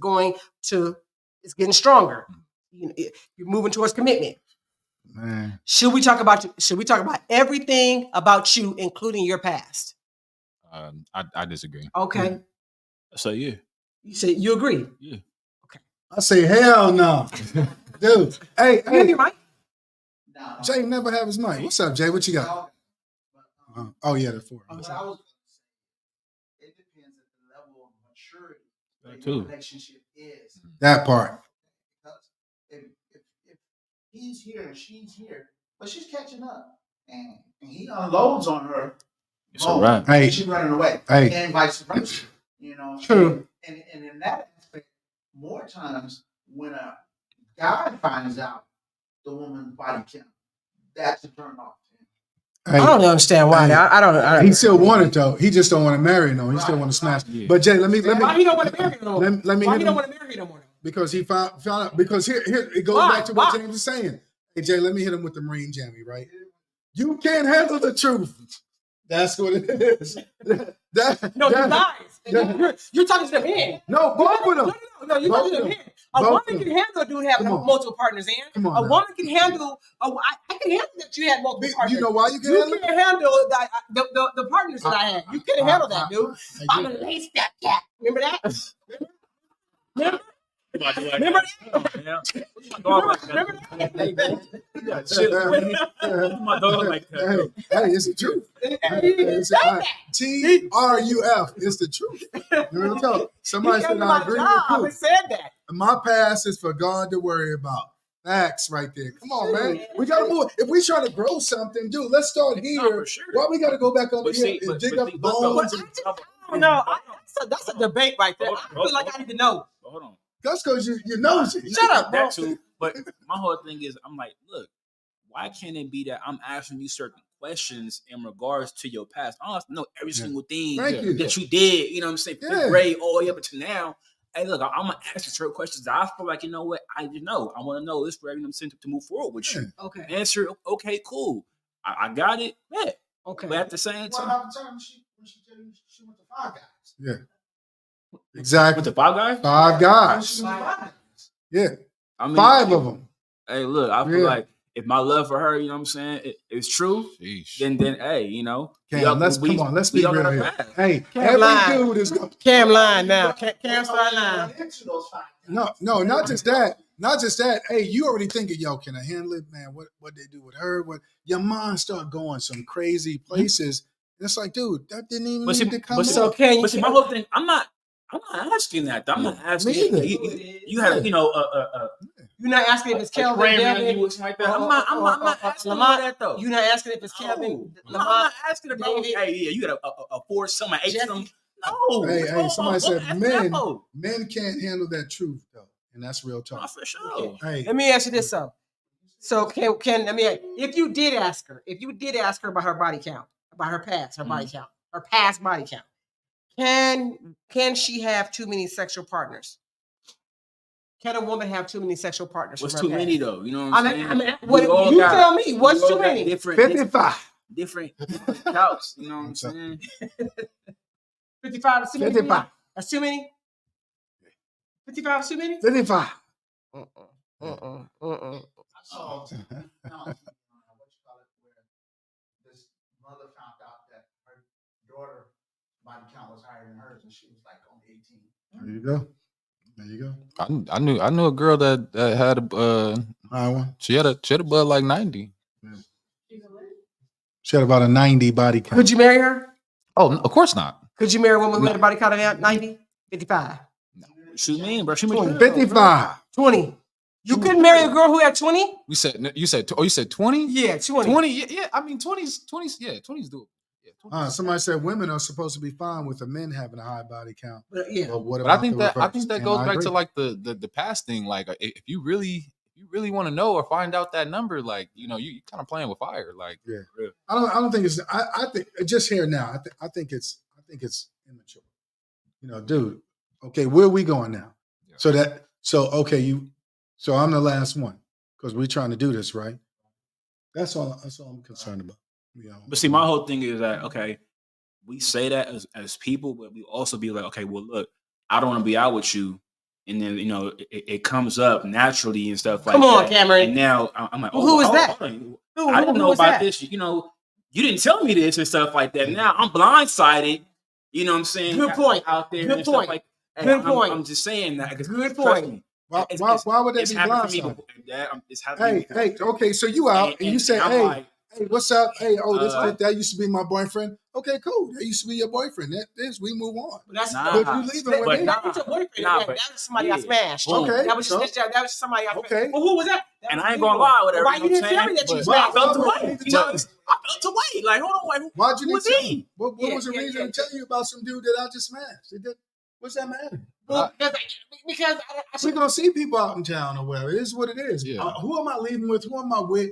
getting stronger. You're moving towards commitment. Man. Should we talk about everything about you, including your past? I disagree. Okay. So yeah. You say you agree? Yeah. Okay. I say hell no, dude. Hey, you have your mic? No. Jay never have his mic. What's up, Jay? What you got? Oh yeah, the four. It depends at the level of maturity that your relationship is. That part. Because if he's here and she's here, but she's catching up, and he unloads on her. It's all right. Hey, she's running away, and vice versa. True. And in that aspect, more times when a guy finds out the woman's body count, that's a turn off. Hey, I don't understand why. I don't. He still want it though. He just don't want to marry no. He still want to smash. Yeah. But Jay, let me. Why he don't want to marry no more? Why he don't want to marry no more? Because he found out. Because here it goes back to what James was saying. Hey Jay, let me hit him with the Marine Jammy. Right? You can't handle the truth. That's what it is. No, you guys. You're talking to the men. No, both of them. No, you're talking to the men. A woman can handle a dude having multiple partners, Come on, a woman can handle. I can handle that you had multiple partners. You know why you can handle it? You can't handle the partners that I had. You couldn't handle that, dude. I'm gonna lace that cat. Remember that? Remember? Remember? My dog like that. Hey, it's the truth. TRUF. It's the truth. You know what I'm talking? Somebody said I agree with you. I said that. My past is for God to worry about. Facts right there. Come on, man. We gotta move. If we trying to grow something, dude, let's start here. No, for sure. Why we gotta go back over here and dig up bones? No, that's a debate right there. I feel like I need to know. Hold on. That's because you nosy. Shut up, bro. That too. But my whole thing is, I'm like, look, why can't it be that I'm asking you certain questions in regards to your past? I don't have to know every single thing that you did. You know what I'm saying? Fifth grade all the way up to now. Hey, look, I'm gonna ask you certain questions that I feel like, you know what, I just know. I want to know this for everything I'm saying to move forward with you. Okay. Answer, okay, cool. I got it. Yeah. Okay. But at the same What time, about the time when she tell you she went to Five Guys? Yeah. Exactly. with the Five Guys? Five guys. She went to Five Guys. Yeah. I mean, 5 of them. Hey, look, I feel like if my love for her, you know what I'm saying, it's true, then hey, you know. Cam, let's be real here. Hey, every dude is going. Cam line now. Cam start line. No, not just that. Not just that. Hey, you already thinking, yo, can I handle it, man? What they do with her? What your mind start going some crazy places. It's like, dude, that didn't even need to come up. But see, my whole thing, I'm not asking that. I'm not asking. You had, you know, you're not asking if it's Kelvin. Like that. I'm not asking about that though. You're not asking if it's Kelvin. I'm not asking about. Hey, yeah, you got a 4 something, 8 something. No. Hey, somebody said men can't handle that truth though, and that's real talk. For sure. Hey, let me ask you this though. So can I mean, if you did ask her about her body count, about her past, body count, her past body count, can she have too many sexual partners? Can a woman have too many sexual partners? What's too many though? You know what I'm saying? I mean, what you tell me? What's too many? 55. Different counts. You know what I'm saying? 55 is too many. 55. That's too many. 55 is too many. 55. I saw what you call it, where this mother found out that her daughter body count was higher than hers, and she was like only 18. There you go. There you go. I knew a girl that had a high one. She had a blood like 90. She had about a 90 body count. Could you marry her? Oh, of course not. Could you marry a woman who had a body count of 90? 55. What you mean, bro? She 55. 20. You couldn't marry a girl who had 20? You said 20? Yeah, 20. 20. Yeah. I mean 20's doable. Somebody said women are supposed to be fine with the men having a high body count. But I think that goes back to like the past thing. Like if you really want to know or find out that number, like you kind of playing with fire. Like I don't think it's. I think just here now. I think it's immature. You know, dude. Okay, where are we going now? Yeah. So I'm the last one because we're trying to do this right. That's all I'm concerned about. You know? But see, my whole thing is that okay, we say that as people, but we also be like, okay, well, look, I don't want to be out with you, and then it comes up naturally and stuff like that. Come on, Cameron. And now I'm like, who is that? I didn't know about this. You didn't tell me this and stuff like that. Now I'm blindsided. You know what I'm saying? Good point. Out there, good and point. Stuff like, hey, good point. I'm just saying that. Good point. Why would that be blindsided? Hey, okay, so you out and you say, hey, what's up? Hey, that used to be my boyfriend. Okay, cool. That used to be your boyfriend. We move on. But you leaving with me. That was your boyfriend. That was somebody got smashed. Okay. That was somebody got smashed. Okay. Well, who was that? And I ain't gonna lie, whatever. Why you didn't tell me that you smashed? I felt away. I felt away. Like, hold on, like, why'd you who was he? What was the reason to tell you about some dude that I just smashed? What's that matter? Well, because we're gonna see people out in town or whatever. It is what it is. Yeah. Who am I leaving with? Who am I with?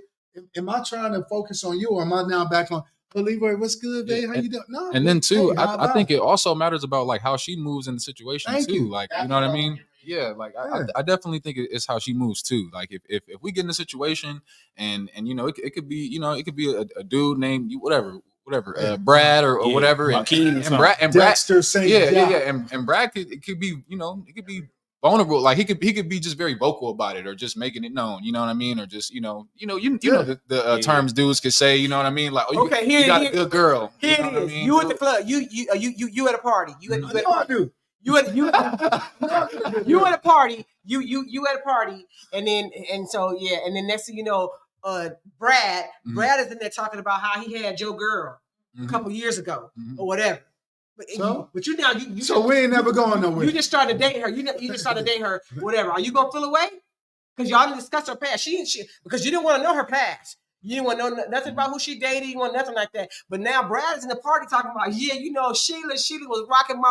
Am I trying to focus on you, or am I now back on? Leroy, what's good, babe? How you doing? No. And then too, I think it also matters about like how she moves in the situation too. Like you know what I mean? Yeah. Like I definitely think it's how she moves too. Like if we get in a situation and it could be a dude named whatever, Brad or whatever, and Brad, Dexter St. and Brad could be it could be vulnerable, like he could be just very vocal about it or just making it known, you know what I mean, or just the terms dudes could say, you know what I mean, like you got a good girl. Here it is. You at the club, you at a party. You You at you at a party. You at a party, and then and then next thing you know, Brad is in there talking about how he had your girl a couple years ago or whatever. But you now you so we ain't never going nowhere. You just started to date her. You just started to date her. Whatever. Are you gonna feel away? Because y'all didn't discuss her past. She because you didn't want to know her past. You didn't want to know nothing about who she dated. You want nothing like that. But now Brad is in the party talking about, Sheila was rocking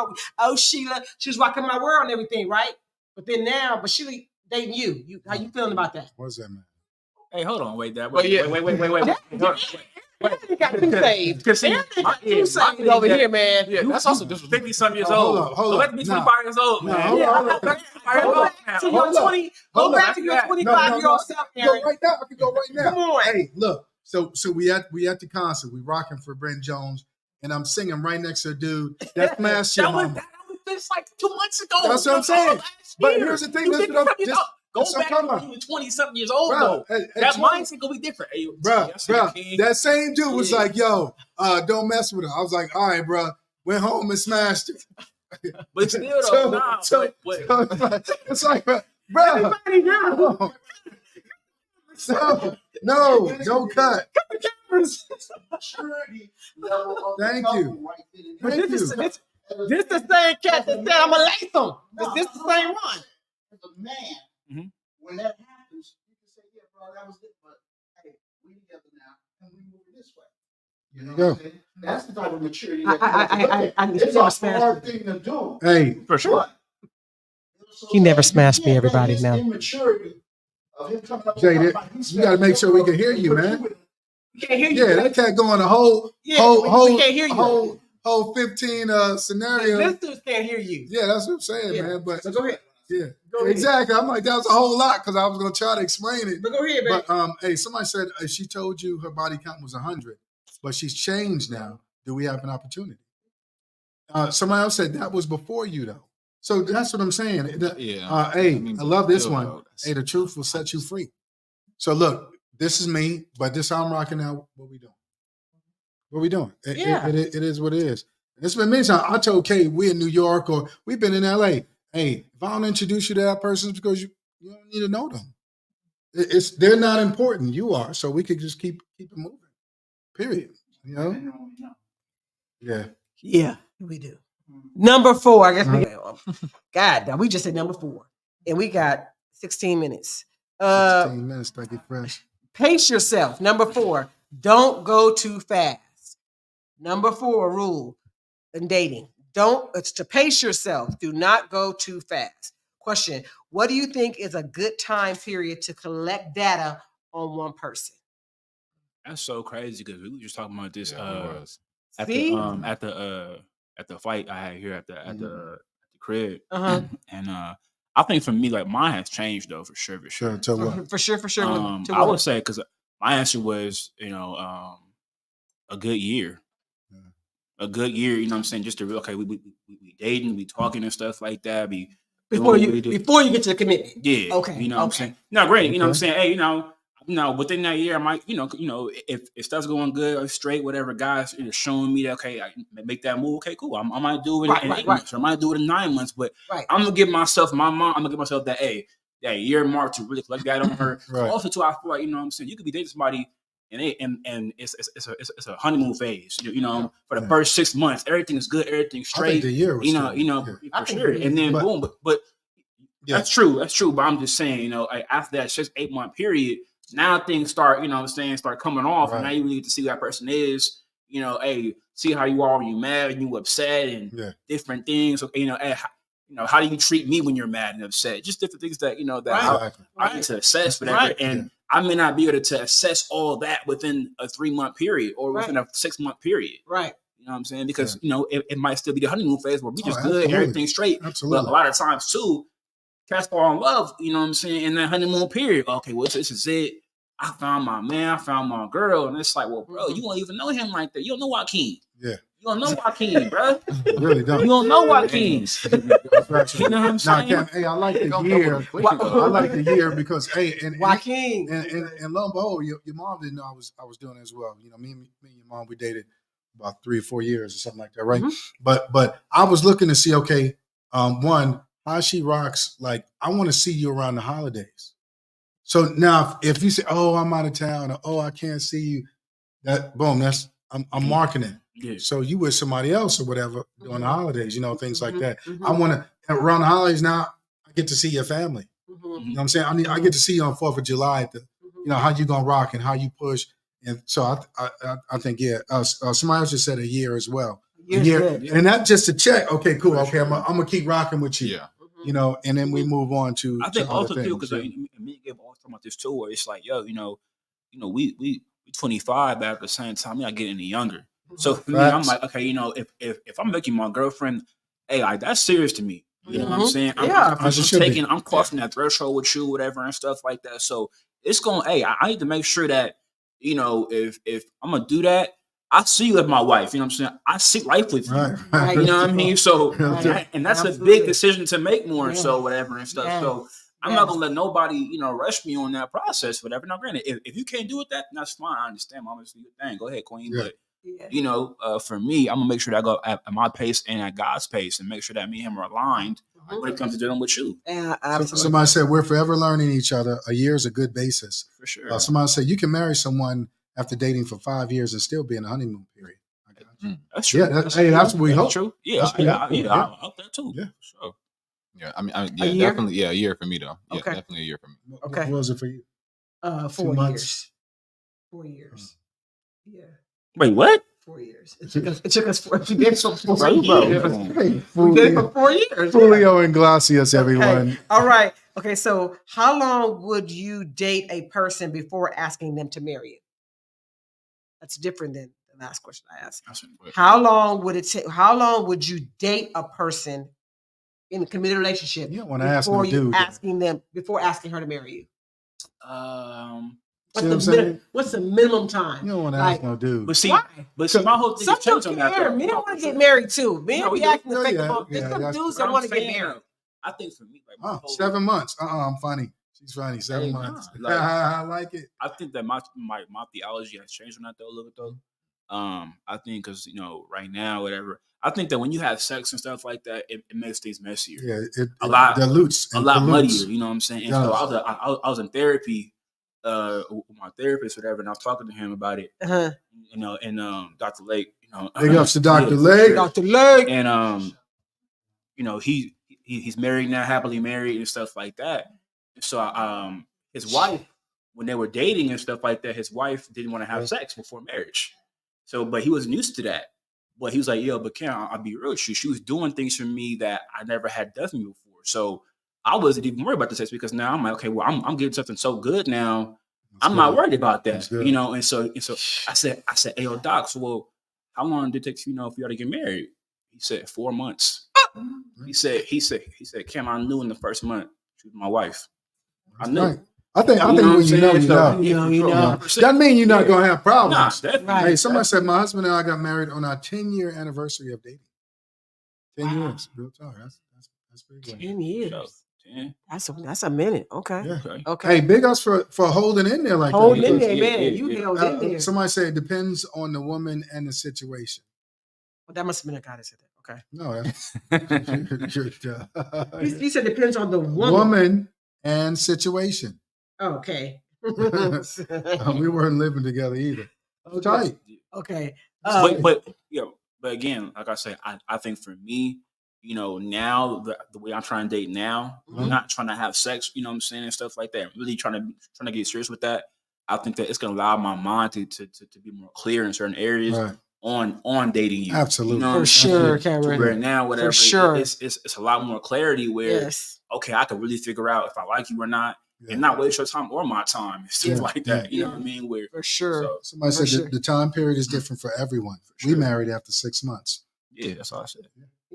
Sheila, she was rocking my world and everything, right? But Sheila dating you. How you feeling about that? What's that, man? Hey, hold on, wait. Wait. They got too saved. Too saved over here, man. Yeah, that's also just 50-something years old. Hold on. Let me 25 years old, man. Go back to your 25-year-old self, Aaron. Go right now. I can go right now. Come on. Hey, look. So we at the concert. We rocking for Brent Jones, and I'm singing right next to a dude that smashed your mama. That was like 2 months ago. That's what I'm saying. But here's the thing. Go back to when you were 20-something years old, though. That mindset gonna be different. Hey, bro, that same dude was like, yo, don't mess with her. I was like, all right, bro. Went home and smashed it. But still, though, it's like, bro. No, don't cut. Thank you. This the same cat that said I'm gonna lace him. This the same one. As a man, when that happens, you can say, yeah, bro, that was it, but hey, we together now, and we move this way. You know what I'm saying? That's the type of maturity it's a hard thing to do. Hey, for sure. He never smashed me, everybody, now. Immaturity of him coming up. Jay, you got to make sure we can hear you, man. We can't hear you. Yeah, that can't go on a whole we can't hear you. Whole 15 scenario. Listeners can't hear you. Yeah, that's what I'm saying, man. But so go ahead. Yeah, exactly. I'm like, that was a whole lot because I was gonna try to explain it. But go ahead, baby. But hey, somebody said she told you her body count was 100, but she's changed now. Do we have an opportunity? Somebody else said that was before you, though. So that's what I'm saying. Hey, I love this one. Hey, the truth will set you free. So look, this is me, but this how I'm rocking now. What we doing? What we doing? It is what it is. It's been many times. I told Kay we in New York or we've been in LA. Hey, if I don't introduce you to that person, it's because you don't need to know them. They're not important. You are. So we could just keep it moving. Period. You know? Yeah. Yeah, we do. Number 4, I guess God, we just said number 4. And we got 16 minutes. 16 minutes, thank you, fresh. Pace yourself. Number 4, don't go too fast. Number 4 rule in dating. It's to pace yourself. Do not go too fast. Question: what do you think is a good time period to collect data on one person? That's so crazy because we were just talking about this at the fight I had here at the crib, and I think for me, like mine has changed though for sure. For sure. I would say because my answer was a good year. A good year, you know what I'm saying? Just to we dating, we talking and stuff like that. Before you get to the commitment. Yeah. Okay. You know what I'm saying? No, great. You know what I'm saying? Hey, within that year, I might, if stuff's going good or straight, whatever, guys showing me that, okay, I make that move. Okay, cool. I might do it in 8 months. Or I might do it in 9 months. But I'm gonna give myself that that year mark to really collect that on her. Also, too, I feel like, you know what I'm saying? You could be dating somebody and it's a honeymoon phase. For the first 6 months, everything's good, everything's straight. I think the year was for sure. And then boom, but that's true. That's true. But I'm just saying, after that 6-8 month period, now things start, start coming off, and now you really get to see who that person is. See how you are when you're mad and you upset and different things. How do you treat me when you're mad and upset? Just different things that I need to assess, whatever. And I may not be able to assess all that within a 3-month period or within a 6-month period. Right. You know what I'm saying? Because it might still be the honeymoon phase where we just good, everything's straight. Absolutely. But a lot of times too, cats fall in love, you know what I'm saying, in that honeymoon period. Okay, well, this is it. I found my man, I found my girl. And it's like, well, bro, you don't even know him like that. You don't know Joaquin. Yeah. You don't know Joaquin, bro. You really don't. You don't know Joaquin. You know what I'm saying? Hey, I like the year. I like the year because, hey, and Joaquin. And lo and behold, your mom didn't know I was doing it as well. Me and your mom, we dated about 3 or 4 years or something like that, right? Mm-hmm. But I was looking to see, okay, one, how she rocks. Like, I want to see you around the holidays. So now, if you say, "Oh, I'm out of town," or "Oh, I can't see you," that boom, that's I'm marking it. Yeah. So you with somebody else or whatever during the holidays, things like that. Mhm. I want to around the holidays now. I get to see your family. Mhm. You know what I'm saying? I get to see you on 4th of July. How you gonna rock and how you push. And so I think somebody else just said a year as well. A year, and not just to check. Okay, cool. Okay, I'm gonna keep rocking with you. Yeah. And then we move on to. I think to also other too, things, because me and Gabe always talking about this too, where it's like, yo, we 25, but at the same time, we're not getting any younger. So for me, I'm like, okay, if I'm making my girlfriend, hey, like, that's serious to me. You know what I'm saying? I'm crossing that threshold with you, whatever, and stuff like that. So it's going, hey, I need to make sure that, if I'm gonna do that, I see you as my wife. You know what I'm saying? I see life with you. Right. You know what I mean? So, and that's Absolutely. a big decision to make more, Yes. so whatever and stuff. Yes. So I'm not gonna let nobody, rush me on that process, whatever. Now, granted, if you can't do it, that's fine. I understand. Mom, it's your thing. Go ahead, Queen. Yeah. But for me, I'm gonna make sure that I go at my pace and at God's pace, and make sure that me and him are aligned when it comes to dealing with you. Yeah, absolutely. Somebody said we're forever learning each other. A year is a good basis. For sure. Somebody said you can marry someone after dating for 5 years and still be in the honeymoon period. I got you. That's true. Yeah, that's what we hope. True. Yeah, I hope that too. Yeah. For sure. Yeah, I mean, A year? definitely, a year for me though. Yeah, Okay. definitely a year for me. Okay. What was it for you? 4 2 months? years. 4 years. Yeah. Wait, what? 4 years. It took us 4 years. We Bro. did it for 4 years. Julio and Glacius, everyone. Okay. All right. Okay. So, how long would you date a person before asking them to marry you? That's different than the last question I asked. How long would it take? How long would you date a person in a committed relationship? You don't want to ask no dude. Before asking her to marry you. See what I'm saying? What's the minimum time? You don't want to ask no dude. But see, Why? my whole thing is changed on that. Men don't want to get married too. Men be acting the fake about. There's some that's- dudes that want to get married. I think for me, like my whole, 7 months. I'm funny. She's funny. 7 months. Like, I like it. I think that my theology has changed on that though a little bit though. I think because right now, whatever. I think that when you have sex and stuff like that, it makes things messier. Yeah, it dilutes, a lot pollutes. muddier. You know what I'm saying? And so I was in therapy with my therapist, whatever, and I was talking to him about it. And Dr. Lake, Big ups to Dr. Lake. Dr. Lake. And he's married now, happily married and stuff like that. So his wife, when they were dating and stuff like that, his wife didn't want to have sex before marriage. So, but he wasn't used to that. But he was like, yo, but Karen, I'll be real with you. She was doing things for me that I never had done for me before. So I wasn't even worried about the sex because now I'm like, okay, well, I'm getting something so good now. I'm not worried about that, And so I said, hey, yo, Doc, so well, how long did it take, for you to get married? He said 4 months. He said, Cam, I knew in the first month she was my wife. I knew. Right. I think when you know. That means you're not gonna have problems. Nah, right. Hey, somebody said my husband and I got married on our 10-year anniversary of dating. 10 years. Real talk. That's big. 10 years. 10. That's a minute. Okay. Yeah. Okay. Hey, big ups for holding in there like that. Hold in there, man. You held in there. Somebody said it depends on the woman and the situation. Well, that must have been a guy that said that. Okay. No, He said it depends on the woman and situation. Okay. We weren't living together either. Tight. Okay. But again, like I said, I think for me, now the way I'm trying to date now, I'm not trying to have sex, you know what I'm saying, and stuff like that. Really trying to get serious with that. I think that it's gonna allow my mind to be more clear in certain areas on dating you. Absolutely. For sure, Cameron. Where now, whatever, for sure. it's a lot more clarity where okay, I can really figure out if I like you or not. And not waste your time or my time and stuff like that. You know what I mean? Where for sure. Somebody said the time period is different for everyone. We married after 6 months. Yeah, that's all I said.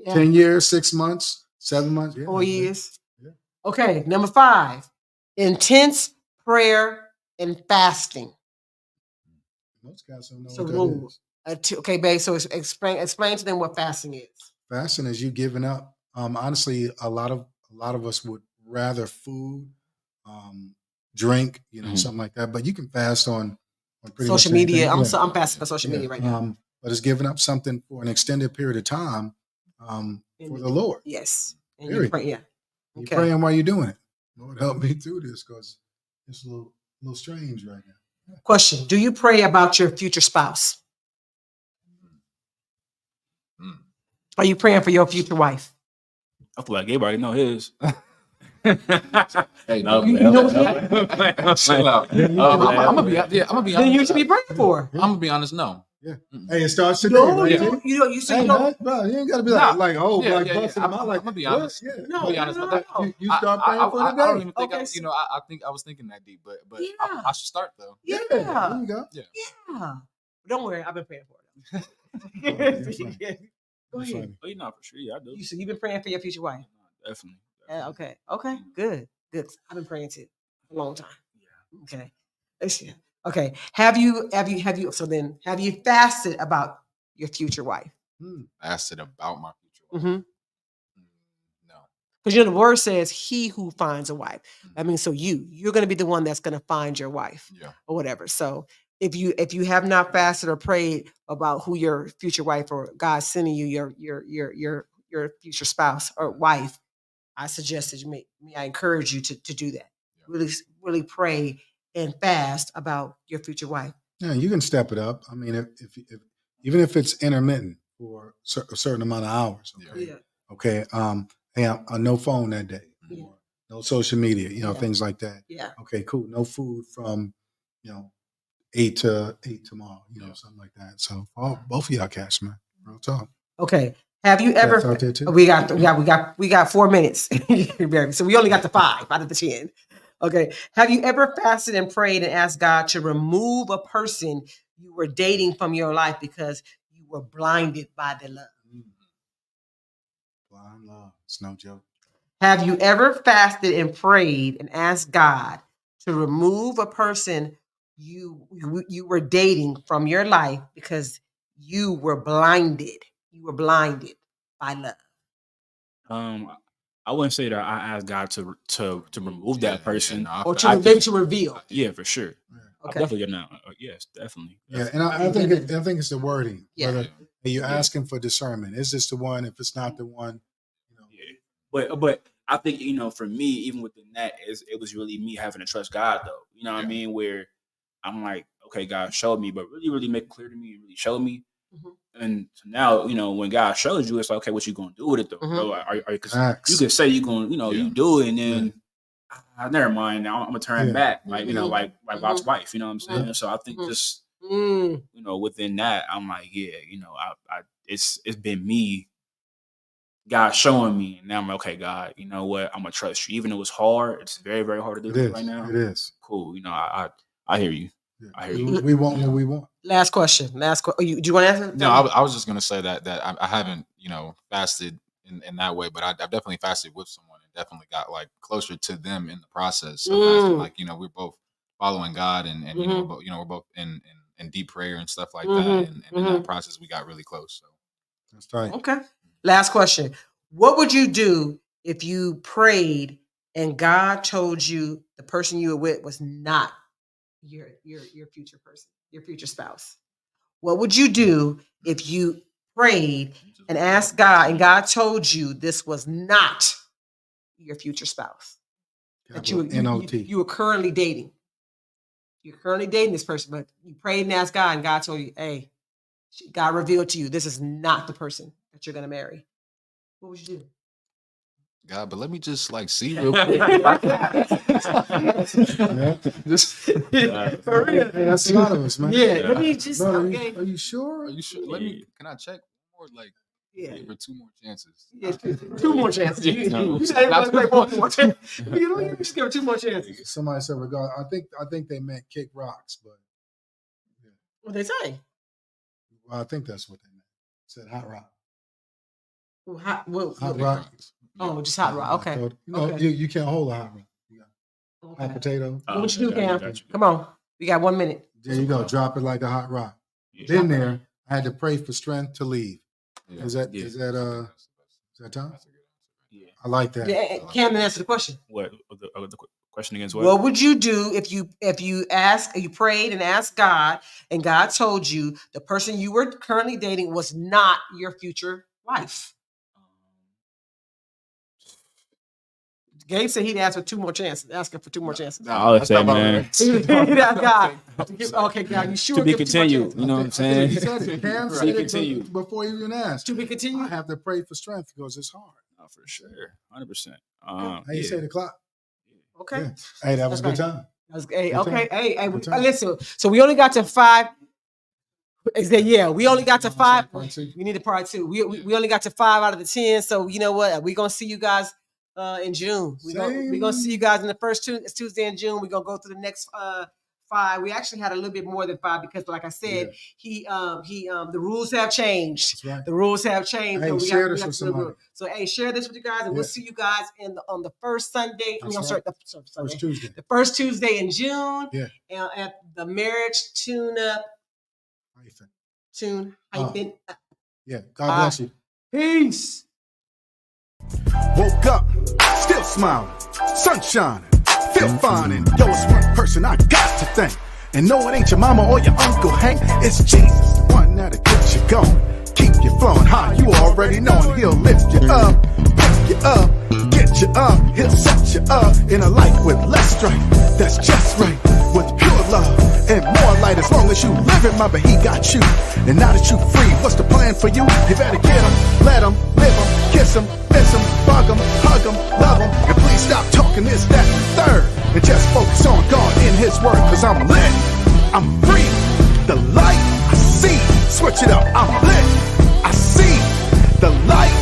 10 years, 6 months, 7 months. 4 years. Yeah. Okay, number 5. Intense prayer and fasting. Most guys don't know what that is. Okay, babe. So explain to them what fasting is. Fasting is you giving up. Honestly, a lot of us would rather food, drink, something like that. But you can fast on pretty social much media. anything. I'm fasting on social media right now. But it's giving up something for an extended period of time for the Lord. Yes. And you pray, yeah. You're praying while you're doing it. Lord, help me through this because it's a little strange right now. Yeah. Question: do you pray about your future spouse? Are you praying for your future wife? I feel like everybody know his. Hey, no, you know what? I'm gonna be honest. Then you should be praying for her. I'm gonna be honest. No. Yeah. Hey, it starts today. No, right? you say hey, you don't. man, bro, you ain't gotta be Nah. like busting I'm them out. Like, gonna be honest. Yeah. No, I'm gonna be honest. no. You start praying for today. I don't even think Okay. I think I was thinking that deep, but Yeah. I should start though. Yeah. There you go. Yeah. Don't worry, I've been praying for her. Go ahead. Oh, you know for sure. Yeah, I do. You've been praying for your future wife. Definitely. Okay. Good. I've been praying too for a long time. Yeah. Okay. Let's see. Okay. Have you fasted about your future wife? Fasted about my future wife. Mm-hmm. No. Because the word says he who finds a wife. I mean, so you're going to be the one that's going to find your wife, or whatever. So if you have not fasted or prayed about who your future wife or God sending you your future spouse or wife, I suggest that I encourage you to do that. Yeah. Really pray and fast about your future wife. Yeah, you can step it up. I mean, if even if it's intermittent for a certain amount of hours. Okay. Yeah. Okay. Hey, no phone that day. Yeah. No social media. Things like that. Yeah. Okay. Cool. No food from 8 to 8 tomorrow. Something like that. So both of y'all catch, man. Real talk. Okay. Have you ever? Out there too? We got 4 minutes. So we only got the 5 out of the 10. Okay. Have you ever fasted and prayed and asked God to remove a person you were dating from your life because you were blinded by their love? Blind love. It's no joke. Have you ever fasted and prayed and asked God to remove a person you were dating from your life because you were blinded? You were blinded by love. I wouldn't say that I asked God to remove that person or to reveal. Yeah, for sure. Okay. Definitely now. Yes, definitely. Yeah, and I think it's the wording. Yeah. Whether you're asking for discernment. Is this the one? If it's not the one, Yeah. But I think for me, even within that, it was really me having to trust God, though. You know what I mean? Where I'm like, okay, God showed me, but really make it clear to me and really show me. Mm-hmm. And so now, when God shows you, it's like, okay, what you gonna do with it though? Mm-hmm. Bro? Cause you could say you gonna, you do it, and then never mind. Now I'm gonna turn back, like like Lot's wife. You know what I'm saying? So I think just within that, I'm like, I it's been me, God showing me, and now I'm like, okay, God, you know what? I'm gonna trust you, even though it's hard. It's very, very hard to do right now. It is cool. I hear you. Yeah. I hear you. We want what we want. Last question. Do you want to answer? No, I was just gonna say that I haven't fasted in that way, but I've definitely fasted with someone and definitely got like closer to them in the process. So fasting, like we're both following God and we're both in deep prayer and stuff like that. And in that process, we got really close. So that's right. Okay. Last question. What would you do if you prayed and God told you the person you were with was not your future person, your future spouse? What would you do if you prayed and asked God and God told you this was not your future spouse that you were currently dating? You're currently dating this person, but you prayed and asked God and God told you, hey, God revealed to you this is not the person that you're going to marry. What would you do? God, but let me just see real quick. For real. That's a lot of us, man. Yeah. Let me just. Bro, okay. Are you sure? Are you sure? Can I check more? For 2 more chances. Yeah, 2 more chances. You said like 1 more chance. You just give her 2 more chances. Somebody said regard. I think they meant kick rocks, but what they say? Well, I think that's what they meant. Said hot rock. Hot rock. Oh, just hot rock. Okay. Okay. You can't hold a hot rock. Hot potato. What would you do, Cam? Come on. We got 1 minute. There you go. Drop it like a hot rock. Been there. I had to pray for strength to leave. Yeah. Is that Tom? Yeah. I like that. Yeah, Cam didn't answer the question. What the question against what? What would you do if you prayed and asked God and God told you the person you were currently dating was not your future wife? Gabe said he'd ask for 2 more chances. Asking for 2 more chances. I would say, man, That guy. Okay, God, you sure? to be give 2 more continued. chances? You know what I'm saying? He said it. Cam said it before you even asked. To be continued. I have to pray for strength because it's hard. Oh, for sure, 100%. How you say the clock? Okay. Yeah. Hey, that was a good time. Hey, okay. Hey, Good time. listen. So we only got to 5. We only got to 5. Part 2. We need a part 2. We only got to 5 out of the 10. So you know what? We're gonna see you guys in June. We're gonna see you guys in the first Tuesday in June. We're gonna go through the next 5. We actually had a little bit more than 5 because, like I said, the rules have changed. That's right. The rules have changed. Hey, so share this with somebody. So hey, share this with you guys, and we'll see you guys on the first Sunday. First Tuesday. The first Tuesday in June. Yeah. At the Marriage Tune-Up. Yeah. God bless you. Peace. Woke up, still smiling, sun shining, feel fine, and yo, it's one person I got to thank. And no, it ain't your mama or your Uncle Hank, it's Jesus, the one that'll get you going, keep you flowing high. You already know, and he'll lift you up, pick you up, get you up, he'll set you up in a life with less strife. That's just right, with pure love and more light. As long as you live it, mother, he got you. And now that you free, what's the plan for you? You better get him, let him, live him, kiss him, miss him, bug him, hug him, love him. And please stop talking this, that, and the third. And just focus on God in his word. Cause I'm lit, I'm free. The light I see, switch it up, I'm lit. I see the light